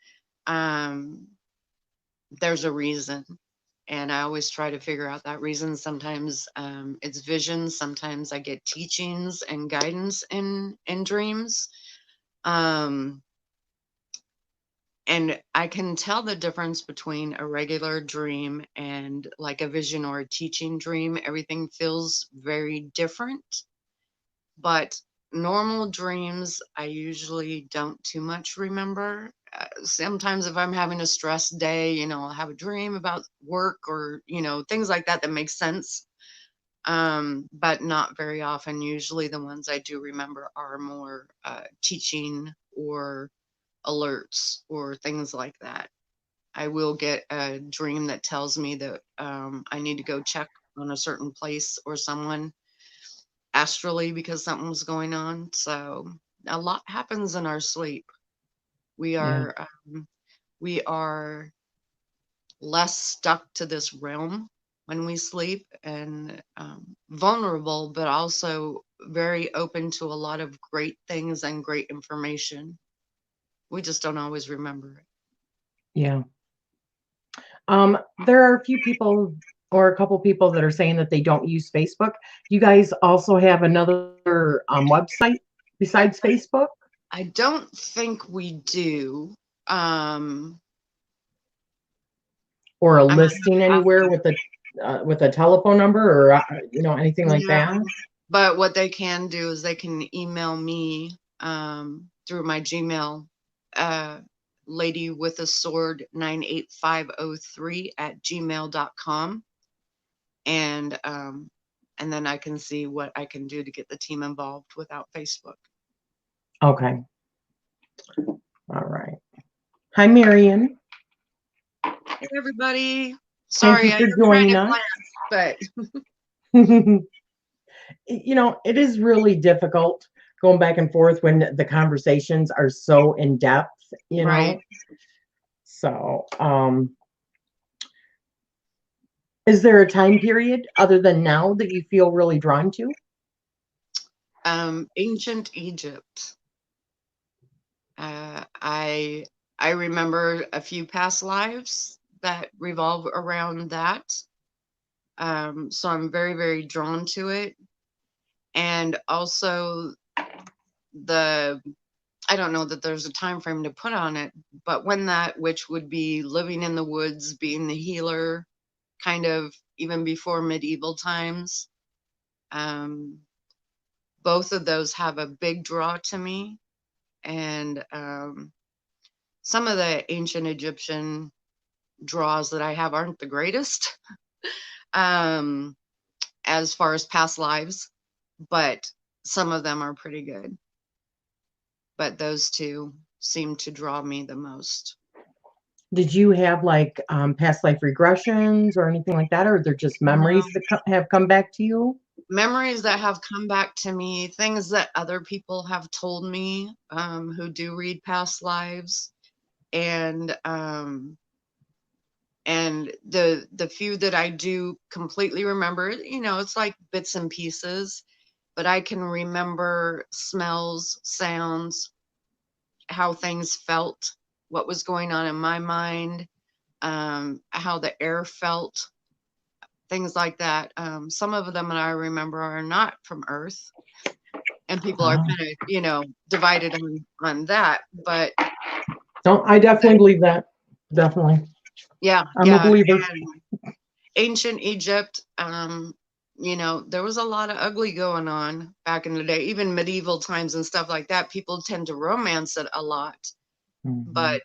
um, there's a reason, and I always try to figure out that reason. Sometimes it's visions, sometimes I get teachings and guidance in dreams. Um, and I can tell the difference between a regular dream and like a vision or a teaching dream. Everything feels very different. But normal dreams, I usually don't too much remember. Sometimes if I'm having a stressed day, I'll have a dream about work or, things like that that make sense. But not very often. Usually the ones I do remember are more teaching or alerts or things like that. I will get a dream that tells me that I need to go check on a certain place or someone astrally because something was going on. So a lot happens in our sleep. We Yeah. are we are less stuck to this realm when we sleep, and vulnerable, but also very open to a lot of great things and great information. We just don't always remember it. Yeah. There are a few people or a couple people that are saying that they don't use Facebook. You guys also have another website besides Facebook I don't think we do. Um, or a I'm gonna listing have anywhere to. with a telephone number or anything like No, that? but what they can do is they can email me through my Gmail, uh, lady with a sword 98503 at gmail.com. And then I can see what I can do to get the team involved without Facebook. Okay. All right. Hi, Marion. Hey, everybody. Thank you Sorry, I for didn't try joining to us. glance, It is really difficult going back and forth when the conversations are so in depth, but right. So, is there a time period other than now that you feel really drawn to? Ancient Egypt. I remember a few past lives that revolve around that. So I'm very, very drawn to it. And also the I don't know that there's a time frame to put on it, but when that witch would be living in the woods, being the healer, kind of even before medieval times. Um, both of those have a big draw to me. And some of the ancient Egyptian draws that I have aren't the greatest um, as far as past lives, but some of them are pretty good. But those two seem to draw me the most. Did you have like past life regressions or anything like that, or they're just No. memories that have come back to you? Memories that have come back to me, things that other people have told me who do read past lives, and the few that I do completely remember, it's like bits and pieces. but I can remember smells, sounds, how things felt, what was going on in my mind, how the air felt, things like that. Some of them that I remember are not from Earth, and people are Wow. kind of, divided on that. But No, I definitely believe that. Definitely. yeah, I'm a believer. and ancient Egypt, there was a lot of ugly going on back in the day, even medieval times and stuff like that. People tend to romance it a lot, Mhm. but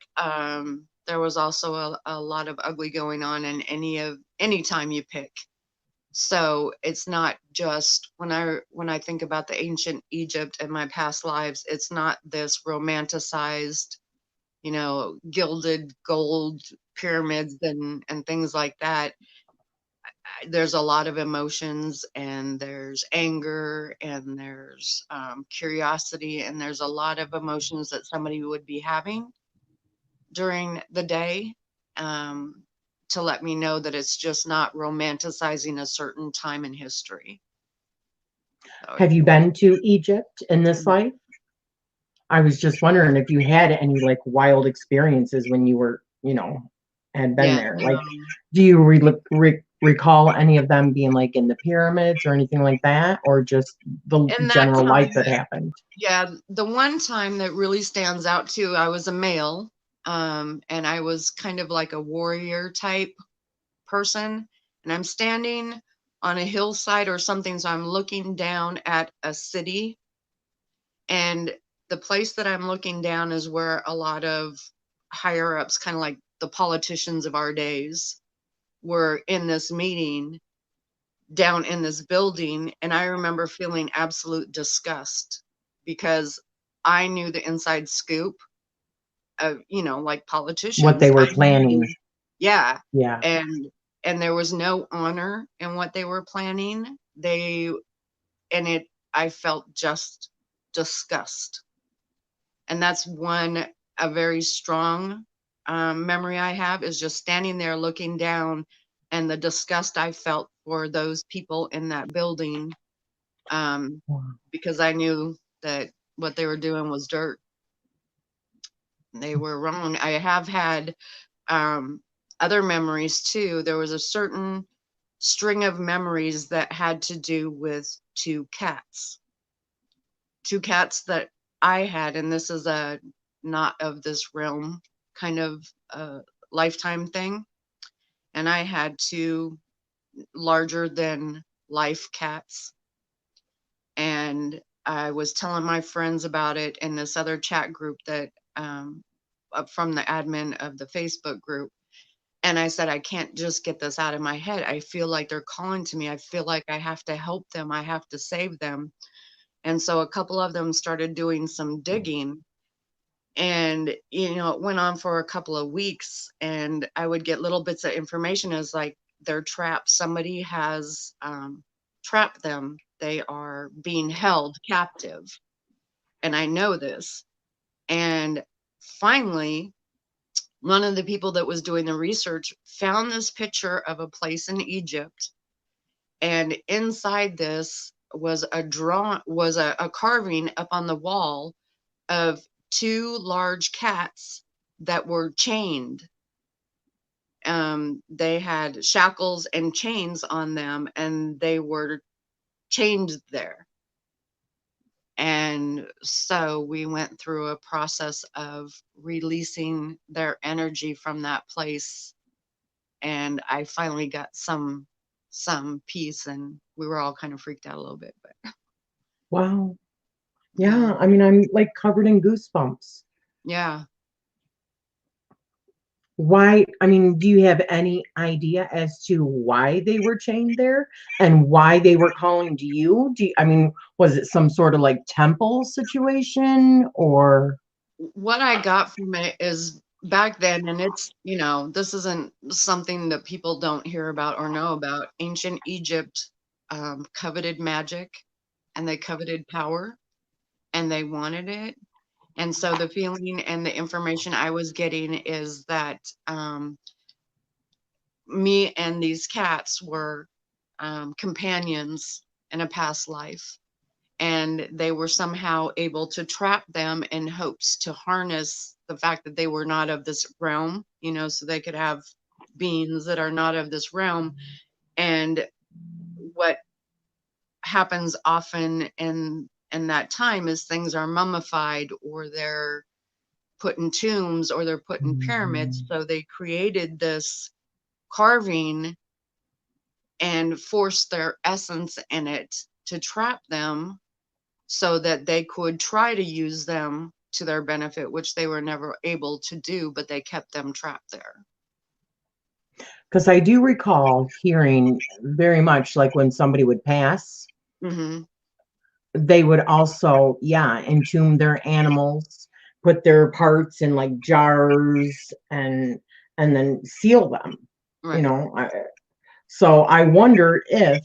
there was also a lot of ugly going on in any time you pick. So it's not just when I think about the ancient Egypt and my past lives, it's not this romanticized, gilded gold pyramids and things like that. There's a lot of emotions, and there's anger, and there's curiosity, and there's a lot of emotions that somebody would be having during the day, um, to let me know that it's just not romanticizing a certain time in history. So, Have you been to Egypt in this life? I was just wondering if you had any like wild experiences when you were, had been yeah, there. Like, do you recall any of them being like in the pyramids or anything like that, or just the in that general life time, that happened? yeah, the one time that really stands out too, I was a male, and I was kind of like a warrior type person, and I'm standing on a hillside or something, so I'm looking down at a city, and the place that I'm looking down is where a lot of higher ups, kind of like the politicians of our days, were in this meeting down in this building. And I remember feeling absolute disgust because I knew the inside scoop of, like What politicians. they were I planning? knew, yeah. Yeah. And there was no honor in what they were planning. I felt just disgust. And that's a very strong memory I have, is just standing there looking down, and the disgust I felt for those people in that building, um, Wow. because I knew that what they were doing was dirt. They were wrong. I have had um, other memories too. There was a certain string of memories that had to do with two cats that I had, and this is a not of this realm kind of lifetime thing. And I had two larger than life cats, and I was telling my friends about it in this other chat group that from the admin of the Facebook group. And I said, I can't just get this out of my head. I feel like they're calling to me. I feel like I have to help them. I have to save them. And so a couple of them started doing some digging, and it went on for a couple of weeks, and I would get little bits of information as like they're trapped. Somebody has trapped them. They are being held captive, and I know this. And finally, one of the people that was doing the research found this picture of a place in Egypt, and inside this was a carving up on the wall of two large cats that were chained. They had shackles and chains on them, and they were chained there. And so we went through a process of releasing their energy from that place, and I finally got some peace, and we were all kind of freaked out a little bit, but Wow. yeah. Yeah. I mean, I'm like covered in goosebumps. Yeah. Why? I mean, do you have any idea as to why they were chained there and why they were calling to you? I mean, was it some sort of like temple situation or? What I got from it is back then, and this isn't something that people don't hear about or know about. Ancient Egypt coveted magic, and they coveted power, and they wanted it. And so the feeling and the information I was getting is that me and these cats were companions in a past life. and they were somehow able to trap them in hopes to harness the fact that they were not of this realm, so they could have beings that are not of this realm. And what happens often in that time is things are mummified, or they're put in tombs, or they're put in pyramids. So they created this carving and forced their essence in it to trap them so that they could try to use them to their benefit, which they were never able to do, but they kept them trapped there. Because I do recall hearing very much like when somebody would pass, they would also, entomb their animals, put their parts in like jars, and then seal them. Right. So I wonder if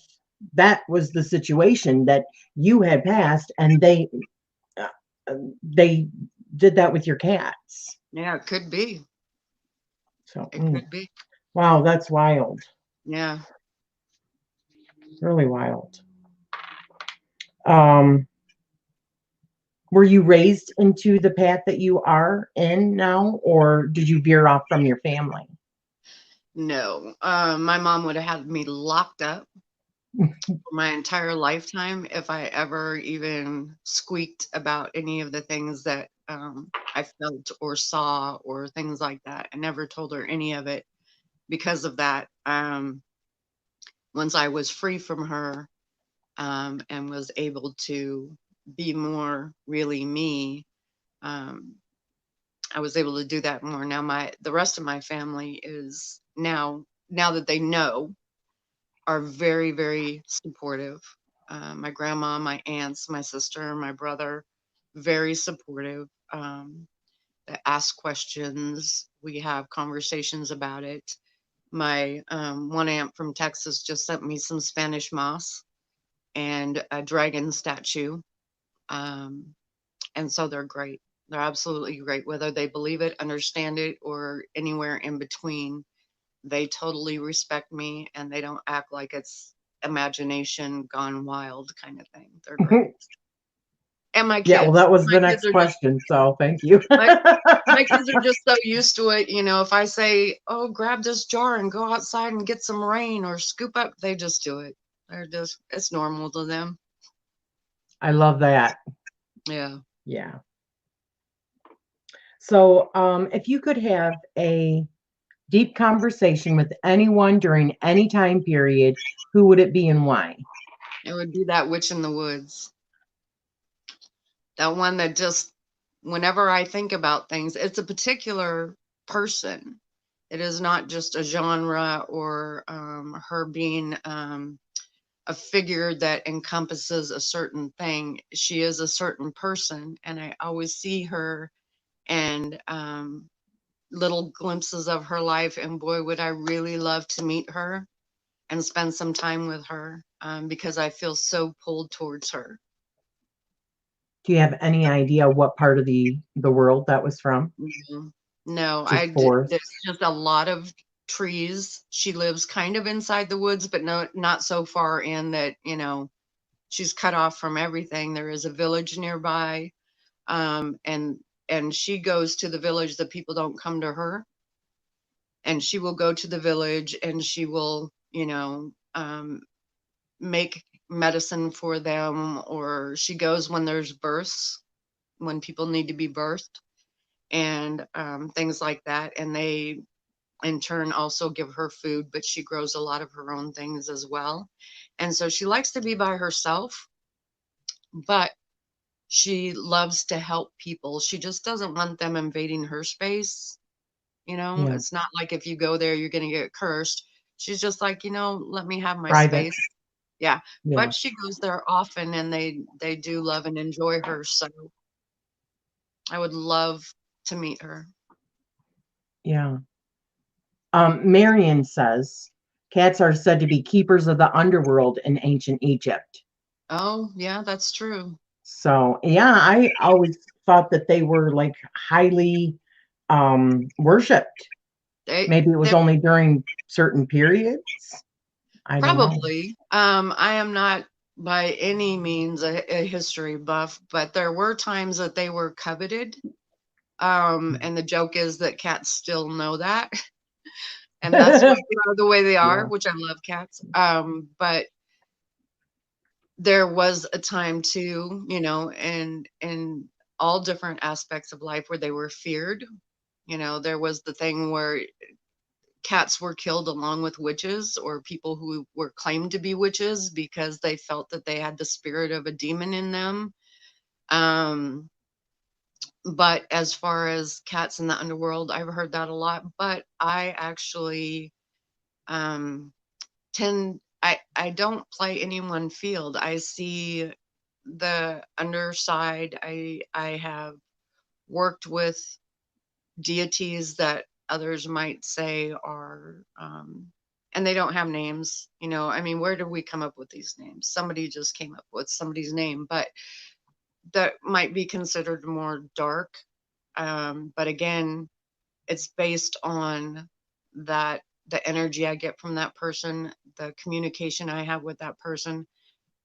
that was the situation, that you had passed and they did that with your cats. Yeah, it could be. So it could be. Wow, that's wild. Yeah. Really wild. Were you raised into the path that you are in now, or did you veer off from your family? No. My mom would have had me locked up for my entire lifetime if I ever even squeaked about any of the things that I felt or saw or things like that. I never told her any of it because of that. Once I was free from her and was able to be more really me, I was able to do that more. Now the rest of my family is now that they know, are very, very supportive. My grandma, my aunts, my sister, my brother, very supportive. They ask questions. We have conversations about it. My one aunt from Texas just sent me some Spanish moss and a dragon statue. And so they're great. They're absolutely great, whether they believe it, understand it, or anywhere in between. They totally respect me, and they don't act like it's imagination gone wild kind of thing. They're great. And my kids. Yeah, well, that was my the next question, so thank you. my kids are just so used to it. If I say, oh, grab this jar and go outside and get some rain or scoop up, they just do it. It's normal to them. I love that. Yeah. Yeah. So, if you could have a deep conversation with anyone during any time period, who would it be and why? It would be that witch in the woods. That one that just, whenever I think about things, it's a particular person. It is not just a genre or her being a figure that encompasses a certain thing. She is a certain person, and I always see her and little glimpses of her life. And boy, would I really love to meet her and spend some time with her because I feel so pulled towards her. Do you have any idea what part of the world that was from? No, there's just a lot of trees. She lives kind of inside the woods, but not so far in that, she's cut off from everything. There is a village nearby. And she goes to the village. The people don't come to her. And she will go to the village and she will, make medicine for them, or she goes when there's births, when people need to be birthed, and things like that. And they, in turn, also give her food, but she grows a lot of her own things as well. And so she likes to be by herself, but she loves to help people. She just doesn't want them invading her space. Yeah. It's not like if you go there, you're going to get cursed. She's just like, let me have my Private. space. Yeah. Yeah. But she goes there often, and they do love and enjoy her. So I would love to meet her. Yeah. Marion says cats are said to be keepers of the underworld in ancient Egypt. Oh, yeah, that's true. So, yeah, I always thought that they were like highly worshipped. Maybe it was only during certain periods. I don't know. Probably. I am not by any means a history buff, but there were times that they were coveted. And the joke is that cats still know that. And that's why they are the way they are, Yeah. which I love cats. But there was a time too, you know, and in all different aspects of life where they were feared. You know, there was the thing where cats were killed along with witches or people who were claimed to be witches because they felt that they had the spirit of a demon in them. Um, but as far as cats in the underworld, I've heard that a lot. But I actually um, I don't play any one field. I see the underside. I have worked with deities that others might say are and they don't have names, you know. I mean, where did we come up with these names? Somebody just came up with somebody's name, but that might be considered more dark. But again, it's based on that the energy I get from that person, the communication I have with that person.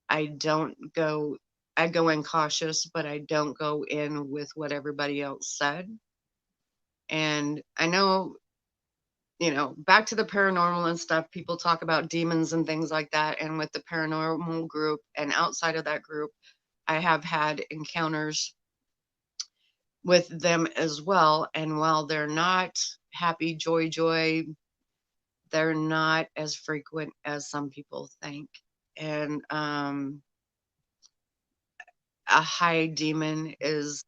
I don't go, I go in cautious, but I don't go in with what everybody else said. And I know, you know, back to the paranormal and stuff, people talk about demons and things like that. And with the paranormal group and outside of that group, I have had encounters with them as well. And while they're not happy, joy, they're not as frequent as some people think. And a high demon is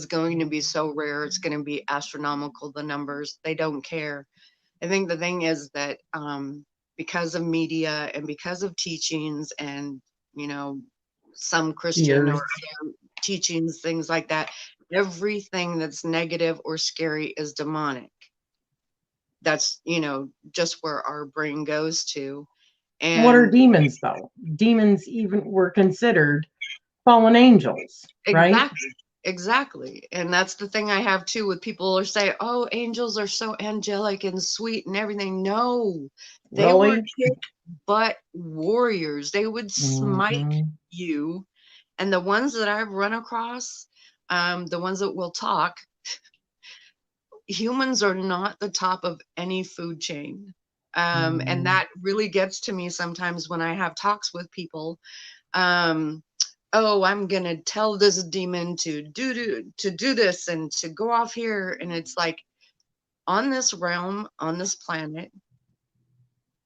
going to be so rare, it's going to be astronomical, the numbers. They don't care. I think the thing is that because of media and because of teachings and, you know, some Christian or Fears. other teachings, things like that, everything that's negative or scary is demonic. That's, you know, just where our brain goes to. What are And demons, though? Demons even were considered fallen angels, right? exactly. Exactly. And that's the thing I have too with people who say, oh, angels are so angelic and sweet and everything. No, they were Really? kick butt warriors. They would smite Hmm. you. And the ones that I've run across, the ones that will talk, humans are not the top of any food chain. And Hmm. that really gets to me sometimes when I have talks with people. Um, oh, I'm gonna tell this demon to do this and to go off here. And it's like on this realm, on this planet,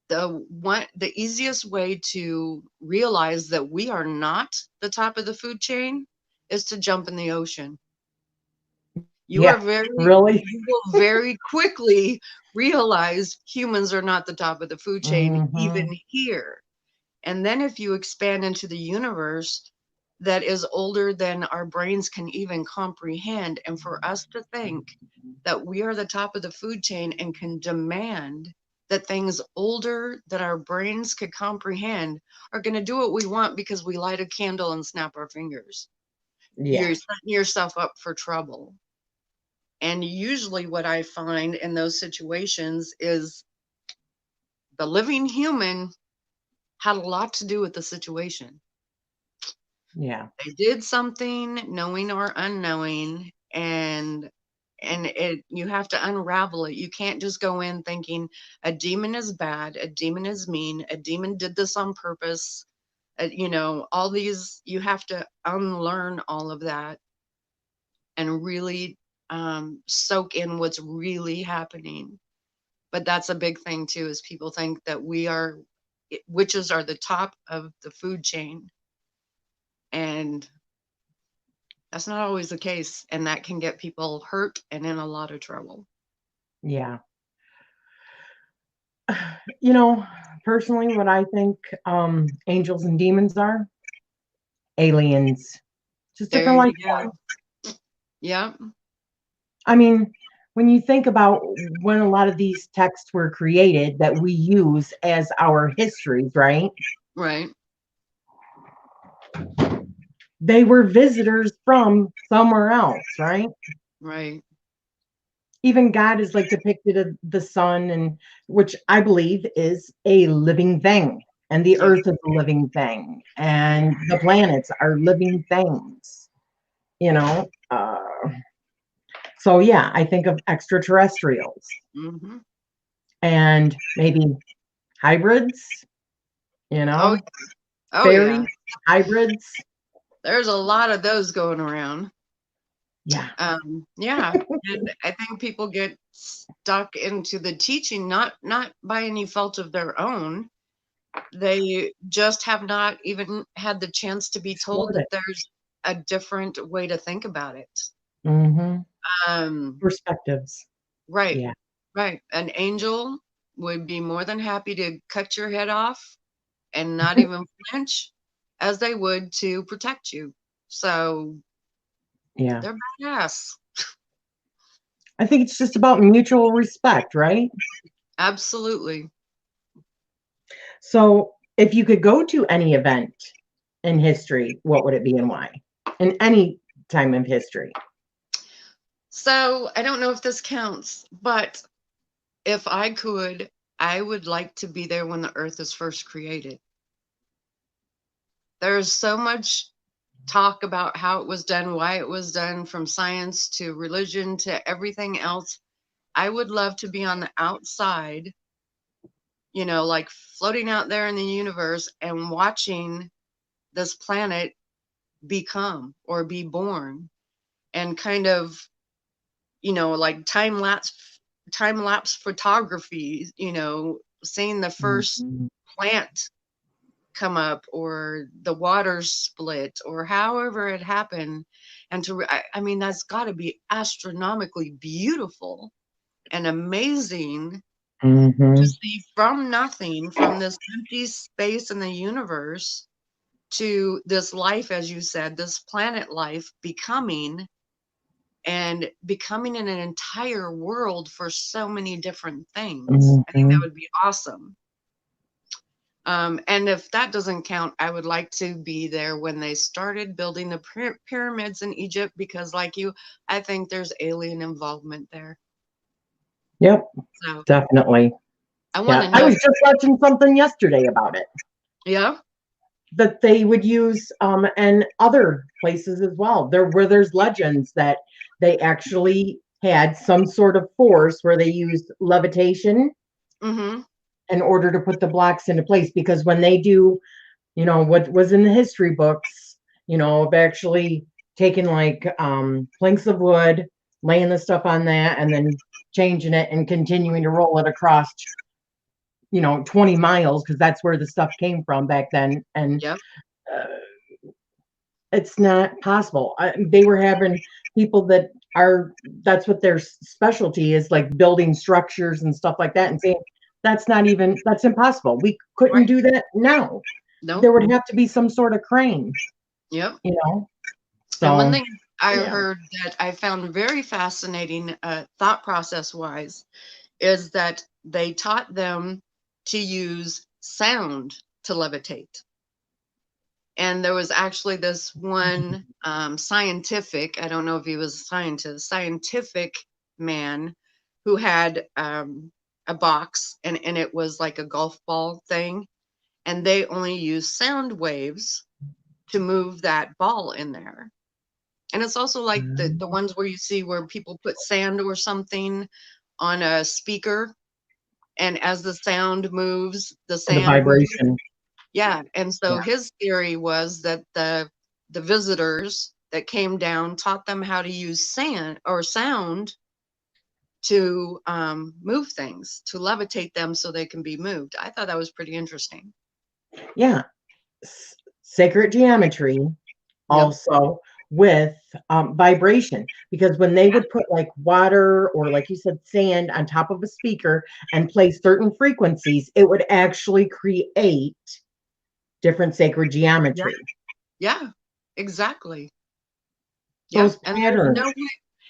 the easiest way to realize that we are not the top of the food chain is to jump in the ocean. Yeah, really? You will very quickly realize humans are not the top of the food chain, even Hmm. here. And then if you expand into the universe that is older than our brains can even comprehend, and for us to think that we are the top of the food chain and can demand that things older that our brains could comprehend are going to do what we want because we light a candle and snap our fingers. Yeah, You're setting yourself up for trouble. And usually, what I find in those situations is the living human had a lot to do with the situation. yeah, They did something, knowing or unknowing, and it you have to unravel it. You can't just go in thinking a demon is bad, a demon is mean, a demon did this on purpose. You know, all these, you have to unlearn all of that and really soak in what's really happening. But that's a big thing too, is people think that witches are the top of the food chain, and that's not always the case, and that can get people hurt and in a lot of trouble. yeah. You know, personally, what I think angels and demons are aliens, just There different life you go. forms. Yeah, I mean, when you think about when a lot of these texts were created that we use as our histories, right? right, They were visitors from somewhere else, right? right. Even God is like depicted of the sun, and which I believe is a living thing. and the Yeah. earth is a living thing, and the planets are living things, you know. So yeah, I think of extraterrestrials Hmm. and maybe hybrids, Oh, oh fairies, yeah. hybrids. There's a lot of those going around. Yeah. Yeah, and I think people get stuck into the teaching, not by any fault of their own. They just have not even had the chance to be told Explored that it. there's a different way to think about it. Hmm. Um, Perspectives. right, Yeah. right. An angel would be more than happy to cut your head off and not even flinch as they would to protect you. So Yeah. they're badass. I think it's just about mutual respect, right? Absolutely. So if you could go to any event in history, what would it be and why? In any time of history. So I don't know if this counts, but if I could, I would like to be there when the earth is first created. There's so much talk about how it was done, why it was done, from science to religion to everything else. I would love to be on the outside, like floating out there in the universe and watching this planet become or be born, and kind of, like time lapse photography, seeing the first Mhm. plant come up or the water split or however it happened. And I mean, that's got to be astronomically beautiful and amazing to Mhm. see from nothing, from this empty space in the universe, to this life, as you said, this planet life becoming an entire world for so many different things. I think that Mhm. would be awesome. And if that doesn't count, I would like to be there when they started building the pyramids in Egypt, because, like you, I think there's alien involvement there. Yep, So definitely. I want Yeah, to I know. was just watching something yesterday about it Yeah. that they would use and other places as well. There's legends that they actually had some sort of force where they used levitation Mm-hmm. in order to put the blocks into place, because when they do, what was in the history books, of actually taking like planks of wood, laying the stuff on that, and then changing it and continuing to roll it across 20 miles, because that's where the stuff came from back then. And Yep. uh, it's not possible. They were having people that are, that's what their specialty is, like building structures and stuff like that, and saying that's impossible. We couldn't Right. do that now. Nope. There would have to be some sort of crane, Yep. you know? And one So, thing I yeah. heard that I found very fascinating, thought process wise, is that they taught them to use sound to levitate. And there was actually this one scientific, I don't know if he was a scientist, scientific man who had a box, and it was like a golf ball thing. And they only used sound waves to move that ball in there. And it's also like the ones where you see where people put sand or something on a speaker, and as the sound moves, the The sand moves. vibration. Yeah, and so Yeah. his theory was that the visitors that came down taught them how to use sand or sound to move things, to levitate them so they can be moved. I thought that was pretty interesting. Yeah. Sacred geometry Yep. also with vibration, because when they would put like water or, like you said, sand on top of a speaker and play certain frequencies, it would actually create different sacred Yeah. geometry. Yeah. Exactly. Yeah. Those And there's patterns. no way.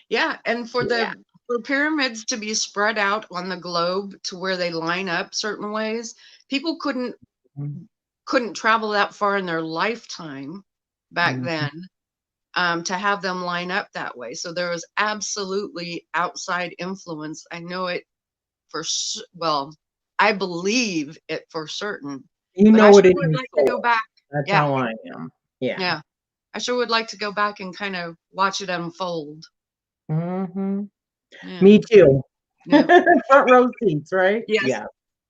Yeah, and for Yeah. the for pyramids to be spread out on the globe to where they line up certain ways, people couldn't travel that far in their lifetime back Mhm. then, to have them line up that way. So there was absolutely outside influence. I know it well, I believe it for certain. You But I know it sure in would your like to go soul. back. That's Yeah, how I am. Yeah. yeah. I sure would like to go back and kind of watch it unfold. Hmm. Yeah. Me too. Yep. Front row seats, right? Yes. Yeah.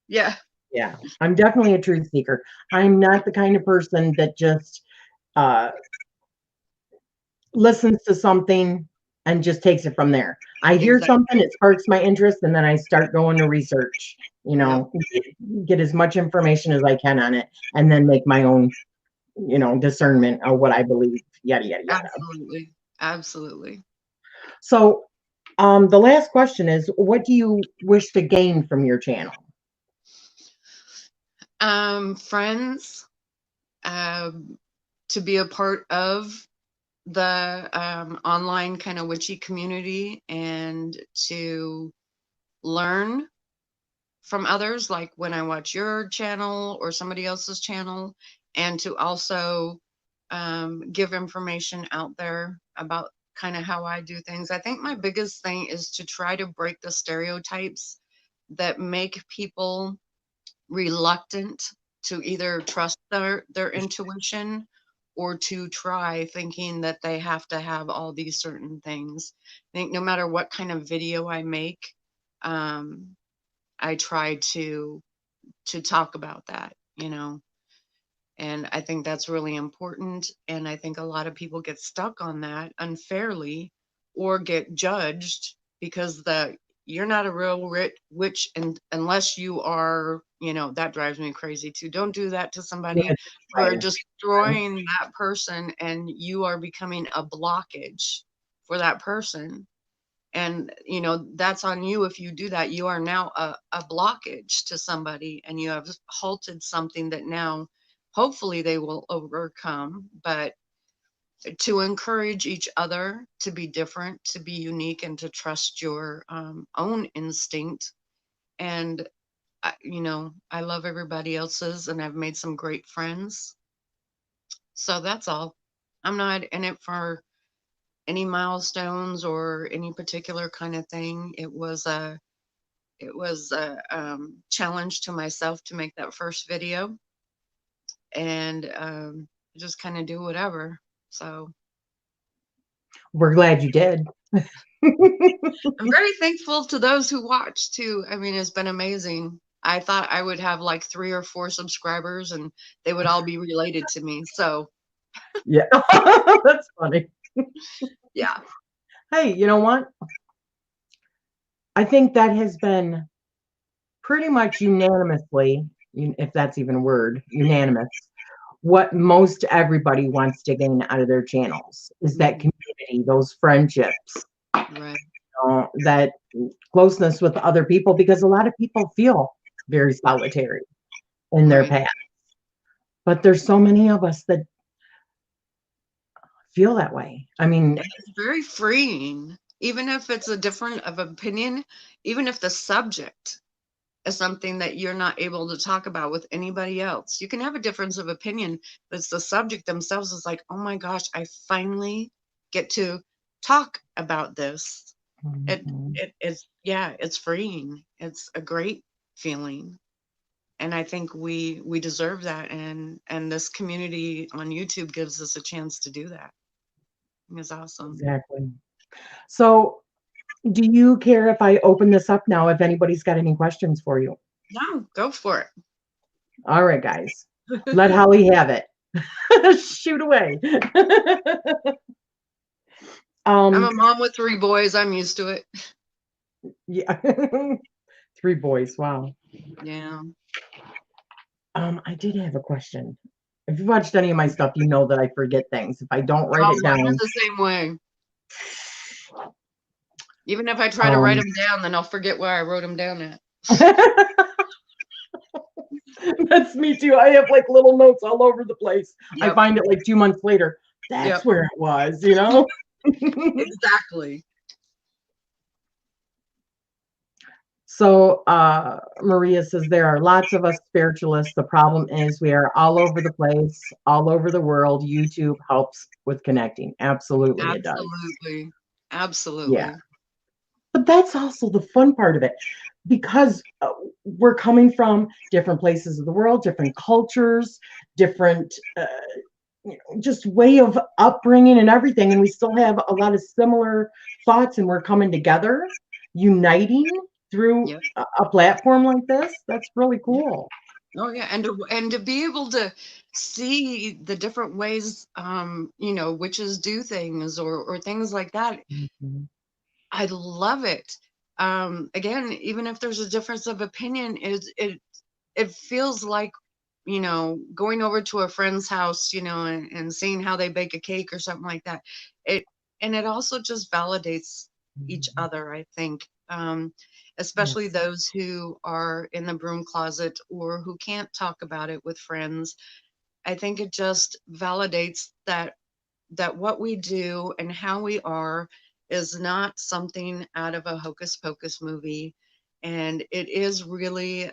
Yeah. Yeah. I'm definitely a truth seeker. I'm not the kind of person that just uh, listens to something and just takes it from there. I hear Exactly. something, it sparks my interest, and then I start going to research, Yep. get as much information as I can on it, and then make my own, discernment of what I believe, yada, yada, yada. Absolutely. Absolutely. So, the last question is, what do you wish to gain from your channel? Friends, to be a part of the online kind of witchy community and to learn from others, like when I watch your channel or somebody else's channel, and to also give information out there about kind of how I do things. I think my biggest thing is to try to break the stereotypes that make people reluctant to either trust their intuition or to try thinking that they have to have all these certain things. I think no matter what kind of video I make, um, I try to talk about that, and I think that's really important. And I think a lot of people get stuck on that unfairly or get judged because you're not a real witch and unless you are, that drives me crazy too. Don't do that to somebody. Yeah, You are right. destroying that person and you are becoming a blockage for that person. And that's on you. If you do that, you are now a blockage to somebody and you have halted something that now hopefully they will overcome. But to encourage each other to be different, to be unique, and to trust your own instinct. And I love everybody else's and I've made some great friends. So that's all. I'm not in it for any milestones or any particular kind of thing. It was a challenge to myself to make that first video and just kind of do whatever. So We're glad you did. I'm very thankful to those who watch too. I mean, it's been amazing. I thought I would have like 3 or 4 subscribers and they would all be related to me. So Yeah, that's funny. yeah, Hey, you know what? I think that has been pretty much unanimously, if that's even a word, unanimous, what most everybody wants to gain out of their channels is that mhm, community, those friendships, right, that closeness with other people, because a lot of people feel very solitary in their right. path. But there's so many of us that feel that way. I mean, And it's very freeing, even if it's a different of opinion, even if the subject is something that you're not able to talk about with anybody else. You can have a difference of opinion, but it's the subject themselves is like, oh my gosh, I finally get to talk about this. It mhm, it is yeah, it's freeing. It's a great feeling. And I think we deserve that and this community on YouTube gives us a chance to do that. It's awesome. exactly. So, do you care if I open this up now if anybody's got any questions for you? No, go for All right, guys. it. Let Holly have it. Shoot away. I'm a um, mom with 3 boys. I'm used to it. yeah. 3 boys. Wow. Yeah. I did have a question. If you watched any of my stuff, you know that I forget things. If I don't write Oh, it mine are down, the same way. Even if I try to write um, them down, then I'll forget where I wrote them down at. that's me too. I have like little notes all over the place. I Yep. find it like 2 months later. That's Yep. where it was. Exactly. So Maria says there are lots of us spiritualists. The problem is we are all over the place, all over the world. YouTube helps with connecting. Absolutely, it does. Absolutely. Yeah. Absolutely. But that's also the fun part of it. because we're coming from different places of the world, different cultures, different just way of upbringing and everything, and we still have a lot of similar thoughts, and we're coming together, uniting through Yep. a platform like this. That's really cool. Oh yeah, and to be able to see the different ways, you know, witches do things or things like that, Mhm. I love it. Again, even if there's a difference of opinion, it feels like, you know, going over to a friend's house, you know, and seeing how they bake a cake or something like that. It and it also just validates each Mhm. other, I think. Especially Yes. those who are in the broom closet or who can't talk about it with friends. I think it just validates that what we do and how we are is not something out of a hocus pocus movie. And it is really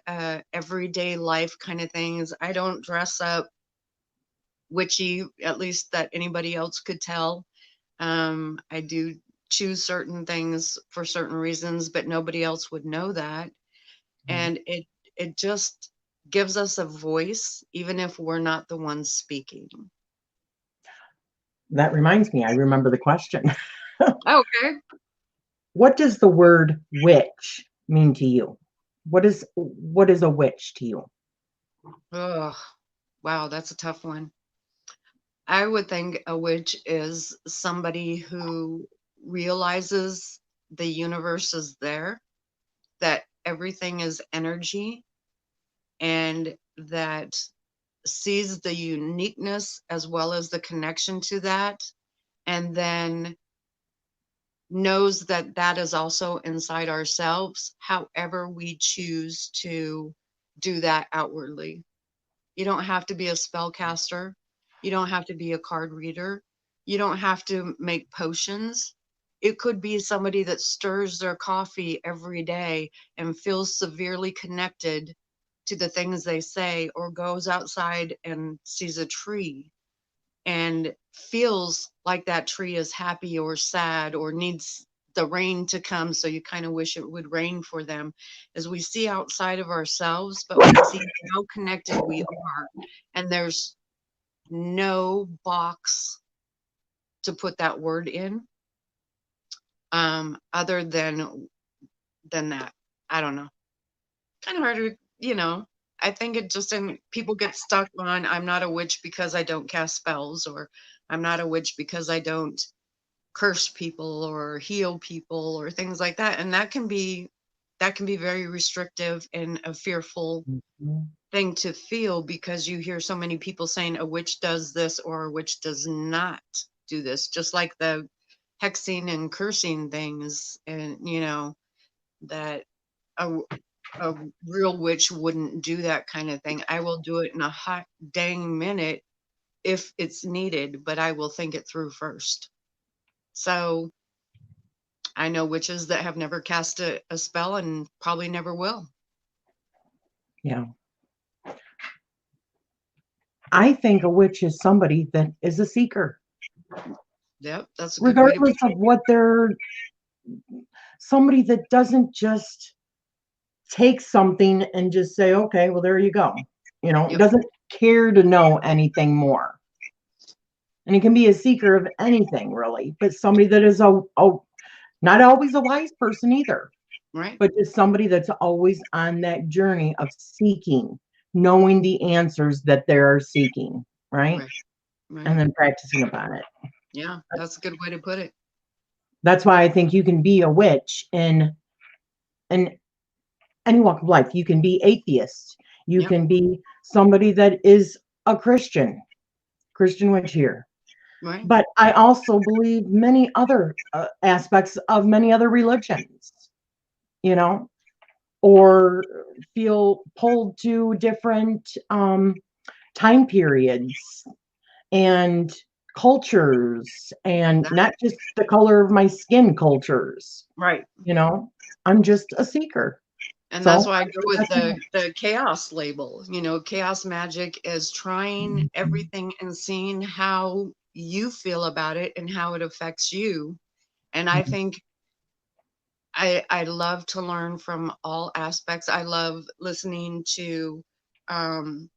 everyday life kind of things. I don't dress up witchy, at least that anybody else could tell. I do choose certain things for certain reasons, but nobody else would know that. Right. And it just gives us a voice, even if we're not the ones speaking. That reminds me, I remember the question. Okay. What does the word witch mean to you? What is a witch to you? Ugh. Wow, that's a tough one. I would think a witch is somebody who realizes the universe is there, that everything is energy, and that sees the uniqueness as well as the connection to that, and then knows that that is also inside ourselves, however we choose to do that outwardly. You don't have to be a spellcaster. You don't have to be a card reader. You don't have to make potions. It could be somebody that stirs their coffee every day and feels severely connected to the things they say, or goes outside and sees a tree and feels like that tree is happy or sad or needs the rain to come. So you kind of wish it would rain for them, as we see outside of ourselves, but we see how connected we are. And there's no box to put that word in, other than that. I don't know. Kind of hard to, you know, I think it just, and people get stuck on, I'm not a witch because I don't cast spells, or I'm not a witch because I don't curse people or heal people or things like that. And that can be very restrictive and a fearful Mhm. thing to feel, because you hear so many people saying a witch does this or a witch does not do this, just like the hexing and cursing things. And you know that a, a real witch wouldn't do that kind of thing. I will do it in a hot dang minute if it's needed, but I will think it through first. So I know witches that have never cast a spell and probably never will. Yeah. I think a witch is somebody that is a seeker, Yep, that's a good way to put regardless of what they're, somebody that doesn't just take something and just say, okay, well, there you go. it. Yep. Doesn't care to know anything more. And it can be a seeker of anything, really, but somebody that is not always a wise person either, Right. but just somebody that's always on that journey of seeking, knowing the answers that they're seeking, right? Right. Right. And then practicing upon it. Yeah, that's a good way to put it. That's why I think you can be a witch in any walk of life. You can be atheist. You Yep. can be somebody that is a Christian witch here. Right. But I also believe many other aspects of many other religions, you know, or feel pulled to different time periods and cultures, and That, not just the color of my skin cultures. right. You know, I'm just a seeker. And that's So why I go with the chaos label. You know, chaos magic is trying everything and seeing how you feel about it and how it affects you. And I think I love to learn from all aspects. I love listening to um,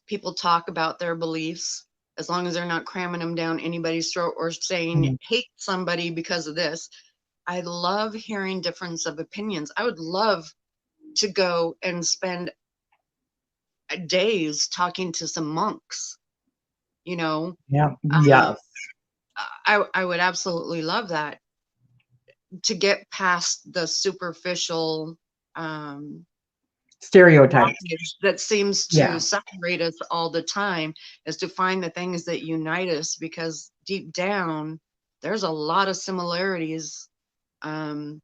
people talk about their beliefs, as long as they're not cramming them down anybody's throat or saying Mm, hate somebody because of this. I love hearing difference of opinions. I would love to go and spend days talking to some monks, you know. yeah, um, yes. I would absolutely love that, to get past the superficial um, Stereotypes. blockage that seems to Yeah. separate us all the time, is to find the things that unite us, because deep down there's a lot of similarities. um,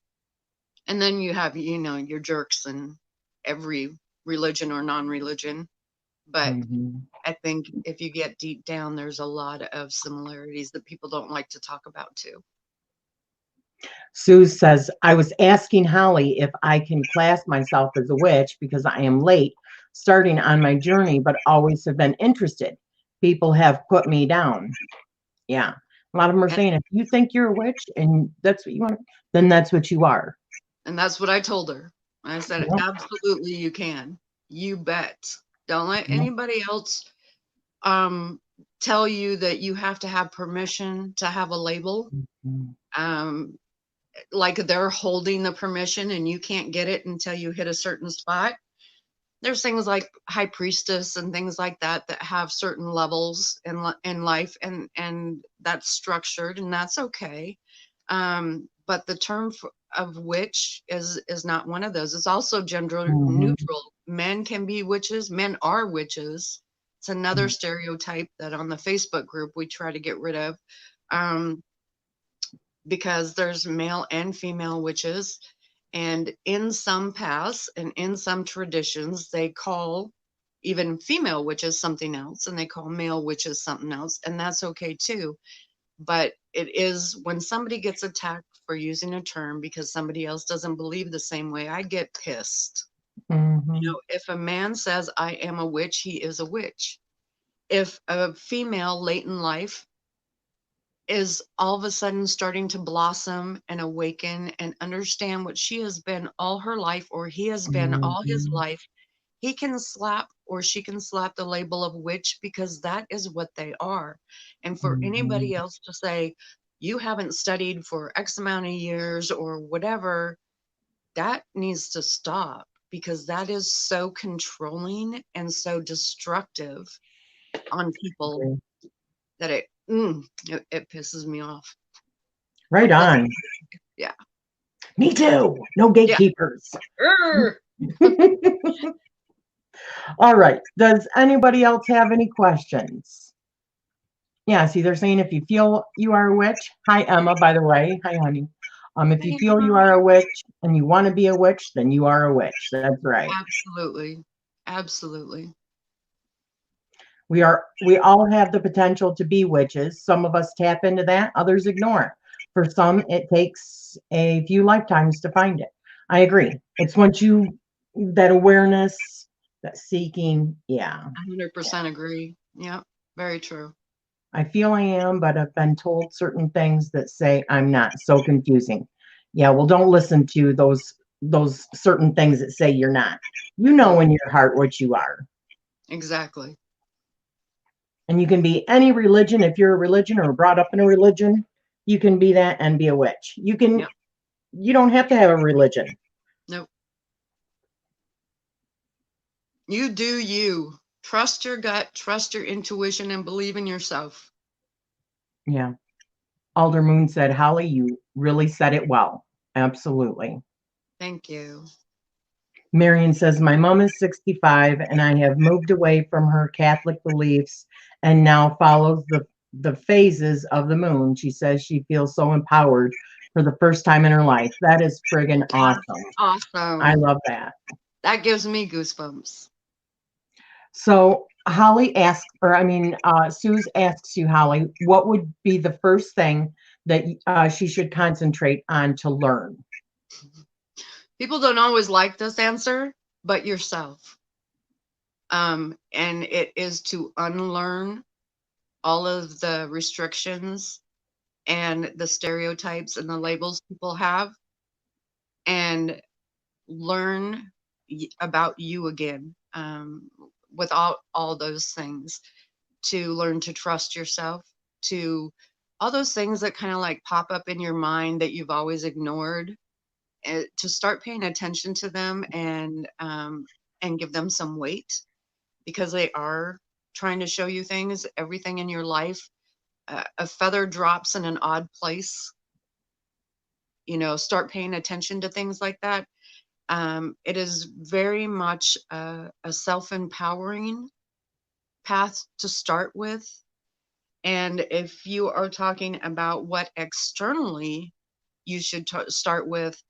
and then you have, your jerks in every religion or non-religion, but Mhm. I think if you get deep down, there's a lot of similarities that people don't like to talk about too. Sue says, I was asking Holly if I can class myself as a witch because I am late starting on my journey, but always have been interested. People have put me down. Yeah. A lot of them are and saying if you think you're a witch and that's what you want, then that's what you are. and that's what I told her. I said, Yep. absolutely, you can. You bet. Don't let Yep. anybody else um, tell you that you have to have permission to have a label. Mhm. Um, like they're holding the permission and you can't get it until you hit a certain spot. There's things like high priestess and things like that that have certain levels in life, and that's structured, and that's okay. But the term of witch is not one of those. It's also gender Mhm. neutral. Men can be witches. Men are witches. It's another stereotype that on the Facebook group we try to get rid of, um, because there's male and female witches. And in some paths and in some traditions, they call even female witches something else, and they call male witches something else. And that's okay too. But it is, when somebody gets attacked for using a term because somebody else doesn't believe the same way, I get pissed. Mhm. If a man says, I am a witch, he is a witch. If a female late in life is all of a sudden starting to blossom and awaken and understand what she has been all her life, or he has been all his Mhm. life, he can slap or she can slap the label of witch, because that is what they are. And for Mhm. anybody else to say, you haven't studied for X amount of years or whatever, that needs to stop, because that is so controlling and so destructive on people Agree. that it pisses me off. Right That's on. yeah. Me too. No Yeah. gatekeepers. Urgh. All right. Does anybody else have any questions? Yeah, see, they're saying if you feel you are a witch. Hi, Emma, by the way. Hi, honey. If you Hey, feel you Emma. are a witch and you want to be a witch, then you are a witch. That's right. Absolutely. Absolutely. We all have the potential to be witches. Some of us tap into that, others ignore it. For some, it takes a few lifetimes to find it. I agree. It's once you that awareness, that seeking, yeah. 100% agree. Yep. Very true. I feel I am, but I've been told certain things that say I'm not. So confusing. Yeah, well, don't listen to those certain things that say you're not. You know Nope. in your heart what you are. Exactly. And you can be any religion. If you're a religion or brought up in a religion, you can be that and be a witch. Yep. You don't have to have a religion. Nope. You do you. Trust your gut, trust your intuition, and believe in yourself. Yeah. Alder Moon said, Holly, you really said it well. Absolutely. Thank you. Marion says, my mom is 65 and I have moved away from her Catholic beliefs and now follows the phases of the moon. She says she feels so empowered for the first time in her life. That is friggin' That's awesome. I awesome. love that. That gives me goosebumps. So Holly asks, or I mean, Suze asks you, Holly, what would be the first thing that she should concentrate on to learn? People don't always like this answer, but yourself. And it is to unlearn all of the restrictions and the stereotypes and the labels people have, and learn about you again, with all those things, to learn to trust yourself, to all those things that kind of like pop up in your mind that you've always ignored, to start paying attention to them, and give them some weight, because they are trying to show you things. Everything in your life, a feather drops in an odd place, start paying attention to things like that. It is very much a self-empowering path to start with. And if you are talking about what externally you should start with,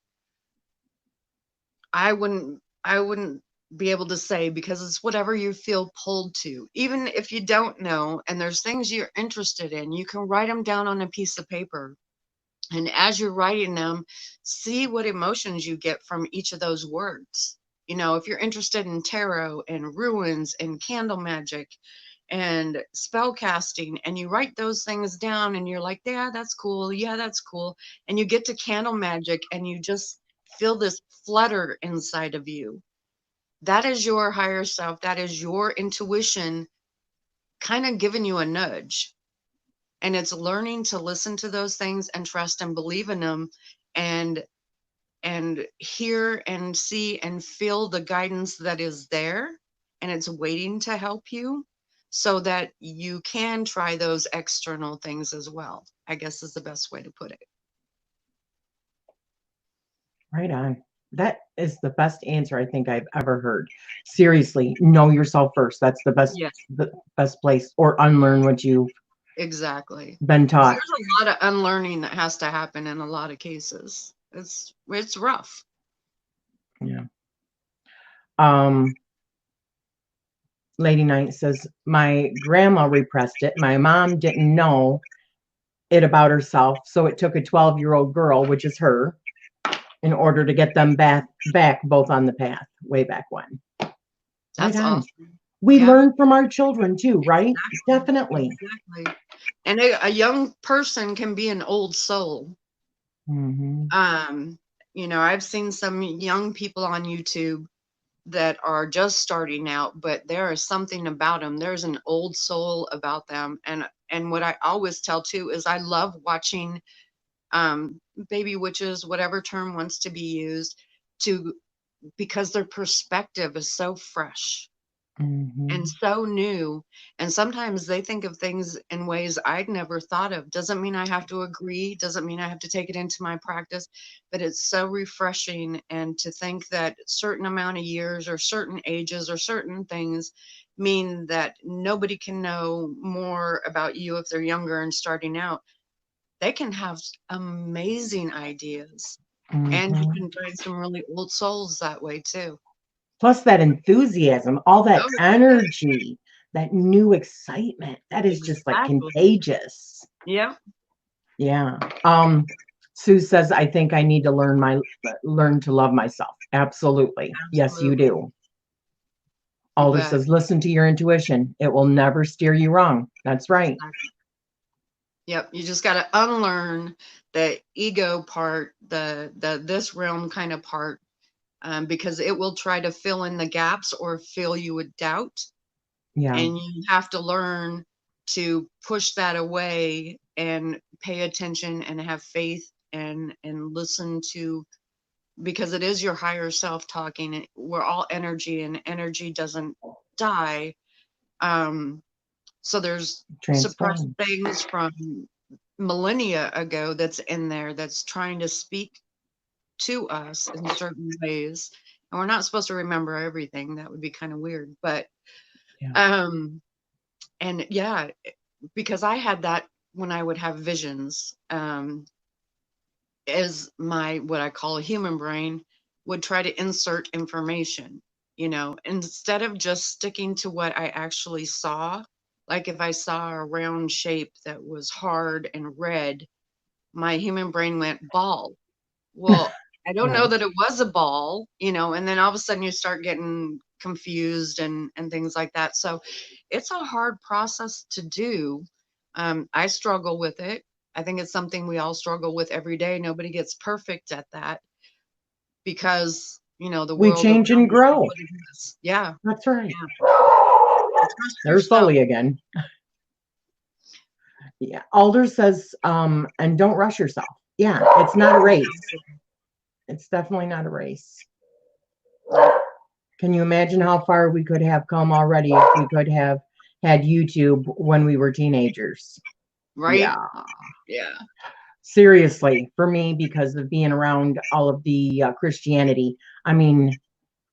I wouldn't be able to say, because it's whatever you feel pulled to. Even if you don't know and there's things you're interested in, you can write them down on a piece of paper. And as you're writing them, see what emotions you get from each of those words. If you're interested in tarot and ruins and candle magic and spell casting, and you write those things down and you're like, yeah, that's cool. Yeah, that's cool. And you get to candle magic and you just feel this flutter inside of you. That is your higher self. That is your intuition kind of giving you a nudge. And it's learning to listen to those things and trust and believe in them, and hear and see and feel the guidance that is there, and it's waiting to help you, so that you can try those external things as well, I guess is the best way to put it. Right on. That is the best answer I think I've ever heard. Seriously, know yourself first. That's Yes, the best place, or unlearn what you've exactly. been 'Cause taught. there's a lot of unlearning that has to happen in a lot of cases. It's rough. Yeah. Um, Lady Knight says, my grandma repressed it. My mom didn't know it about herself, so it took a 12-year-old girl, which is her, in order to get them back both on the path way back when. Right That's on. awesome. We Yeah, learn from our children too, right? exactly. Definitely. Exactly. And a young person can be an old soul. Hmm. Um, I've seen some young people on YouTube that are just starting out, but there is something about them. There's an old soul about them. And what I always tell too is I love watching um baby witches, whatever term wants to be used, to because their perspective is so fresh and Hmm. so new. And sometimes they think of things in ways I'd never thought of. Doesn't mean I have to agree, doesn't mean I have to take it into my practice, but it's so refreshing. And to think that certain amount of years or certain ages or certain things mean that nobody can know more about you if they're younger and starting out. They can have amazing ideas. And you Hmm. can find some really old souls that way too. Plus that enthusiasm, all that Oh, energy, that new excitement, that is just like exactly. contagious. Yeah. Yeah. Sue says, I think I need to learn to love myself. Absolutely. Yes, you Absolutely. do. You Alder bet. says, listen to your intuition. It will never steer you wrong. That's right. Exactly. Yep. You just got to unlearn the ego part, the this realm kind of part, because it will try to fill in the gaps or fill you with doubt, Yeah. and you have to learn to push that away and pay attention and have faith and listen to, because it is your higher self talking. We're all energy, and energy doesn't die. Um, so there's suppressed Transform. things from millennia ago that's in there that's trying to speak to us in certain ways. And we're not supposed to remember everything. That would be kind of weird. But Yeah. um and yeah, because I had that when I would have visions, as my what I call a human brain would try to insert information, instead of just sticking to what I actually saw. Like if I saw a round shape that was hard and red, my human brain went ball. Well, I don't know Right. that it was a ball, and then all of a sudden you start getting confused and things like that. So it's a hard process to do. I struggle with it. I think it's something we all struggle with every day. Nobody gets perfect at that. because, you know, the We world change around and us is grow. what it is. Yeah. That's right. Yeah. Trust There's yourself. Sully again. Yeah. Alder says, and don't rush yourself. Yeah, it's not a race. It's definitely not a race. Can you imagine how far we could have come already if we could have had YouTube when we were teenagers? Right? Yeah. Yeah. Seriously, for me, because of being around all of the Christianity, I mean,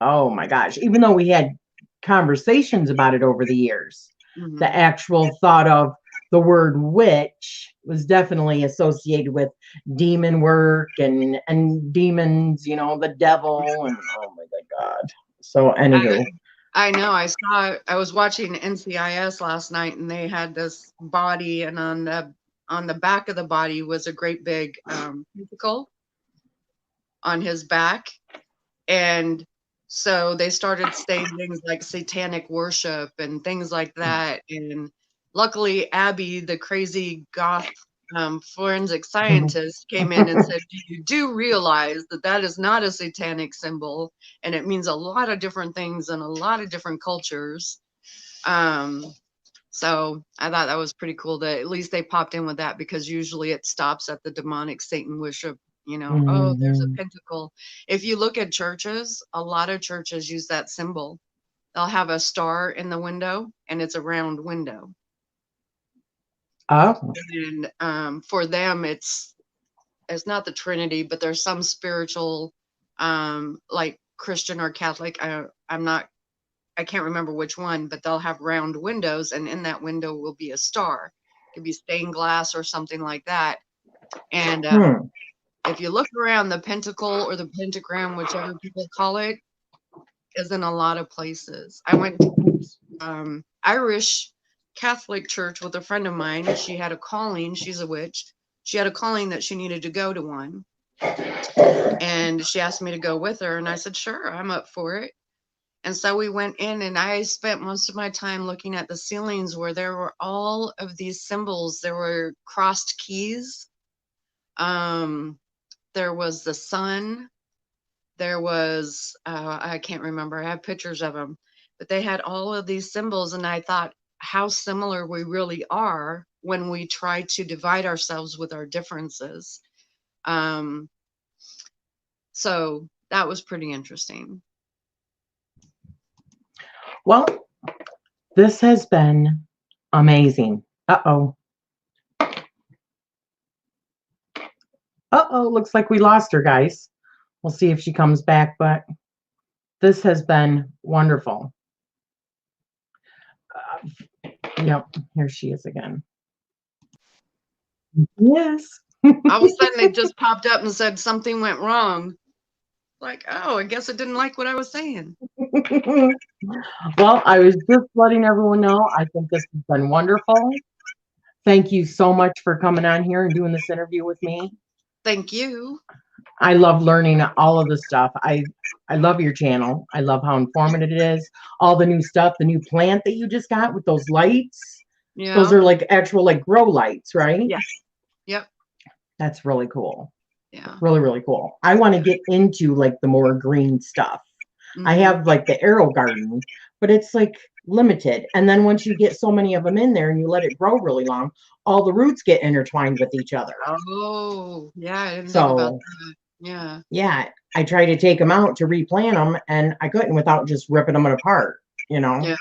oh my gosh, even though we had conversations about it over the years, Hmm. the actual thought of the word witch was definitely associated with demon work and demons, you know, the devil, and oh my God. So anywho. I know. I was watching NCIS last night, and they had this body, and on the back of the body was a great big pentacle on his back. And so they started saying things like satanic worship and things like that. And luckily, Abby, the crazy goth forensic scientist, came in and said, "You do realize that that is not a satanic symbol, and it means a lot of different things in a lot of different cultures." So I thought that was pretty cool that at least they popped in with that, because usually it stops at the demonic Satan worship. You know, oh, there's a pentacle. If you look at churches, a lot of churches use that symbol. They'll have a star in the window, and it's a round window. Oh. And for them, it's not the Trinity, but there's some spiritual, like Christian or Catholic. I can't remember which one, but they'll have round windows, and in that window will be a star. It could be stained glass or something like that. And if you look around, the pentacle or the pentagram, whichever people call it, is in a lot of places. I went to Irish Catholic church with a friend of mine. She had a calling. She's a witch. She had a calling that she needed to go to one. And she asked me to go with her. And I said, sure, I'm up for it. And so we went in, and I spent most of my time looking at the ceilings where there were all of these symbols. There were crossed keys. There was the sun. There was, I can't remember. I have pictures of them, but they had all of these symbols. And I thought how similar we really are when we try to divide ourselves with our differences. So that was pretty interesting. Well, this has been amazing. Uh-oh. Uh-oh, looks like we lost her, guys. We'll see if she comes back, but this has been wonderful. Yep, here she is again. Yes. All of a sudden, it just popped up and said something went wrong. Like, oh, I guess it didn't like what I was saying. Well, I was just letting everyone know. I think this has been wonderful. Thank you so much for coming on here and doing this interview with me. Thank you. I love learning all of the stuff. I love your channel. I love how informative it is. All the new stuff, the new plant that you just got with those lights. Yeah. Those are like actual like grow lights, right? Yes. Yep. That's really cool. Yeah. Really, really cool. I want to get into like the more green stuff. I have like the arrow garden, but it's like limited. And then once you get so many of them in there and you let it grow really long, all the roots get intertwined with each other. Oh, yeah. I didn't think about that. Yeah. Yeah. I tried to take them out to replant them, and I couldn't without just ripping them apart, you know? Yeah.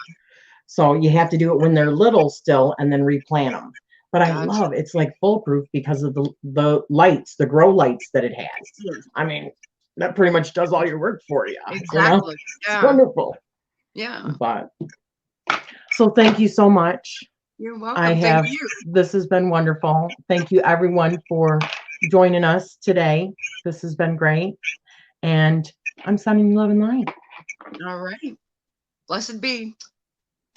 So you have to do it when they're little still and then replant them. But I Gotcha. love it's like foolproof because of the lights, the grow lights that it has. Yes. I mean, that pretty much does all your work for you. Exactly. You know? Yeah. It's wonderful. Yeah. But so thank you so much. You're welcome. Thank you. This has been wonderful. Thank you everyone for joining us today. This has been great. And I'm sending you love and light. All right. Blessed be.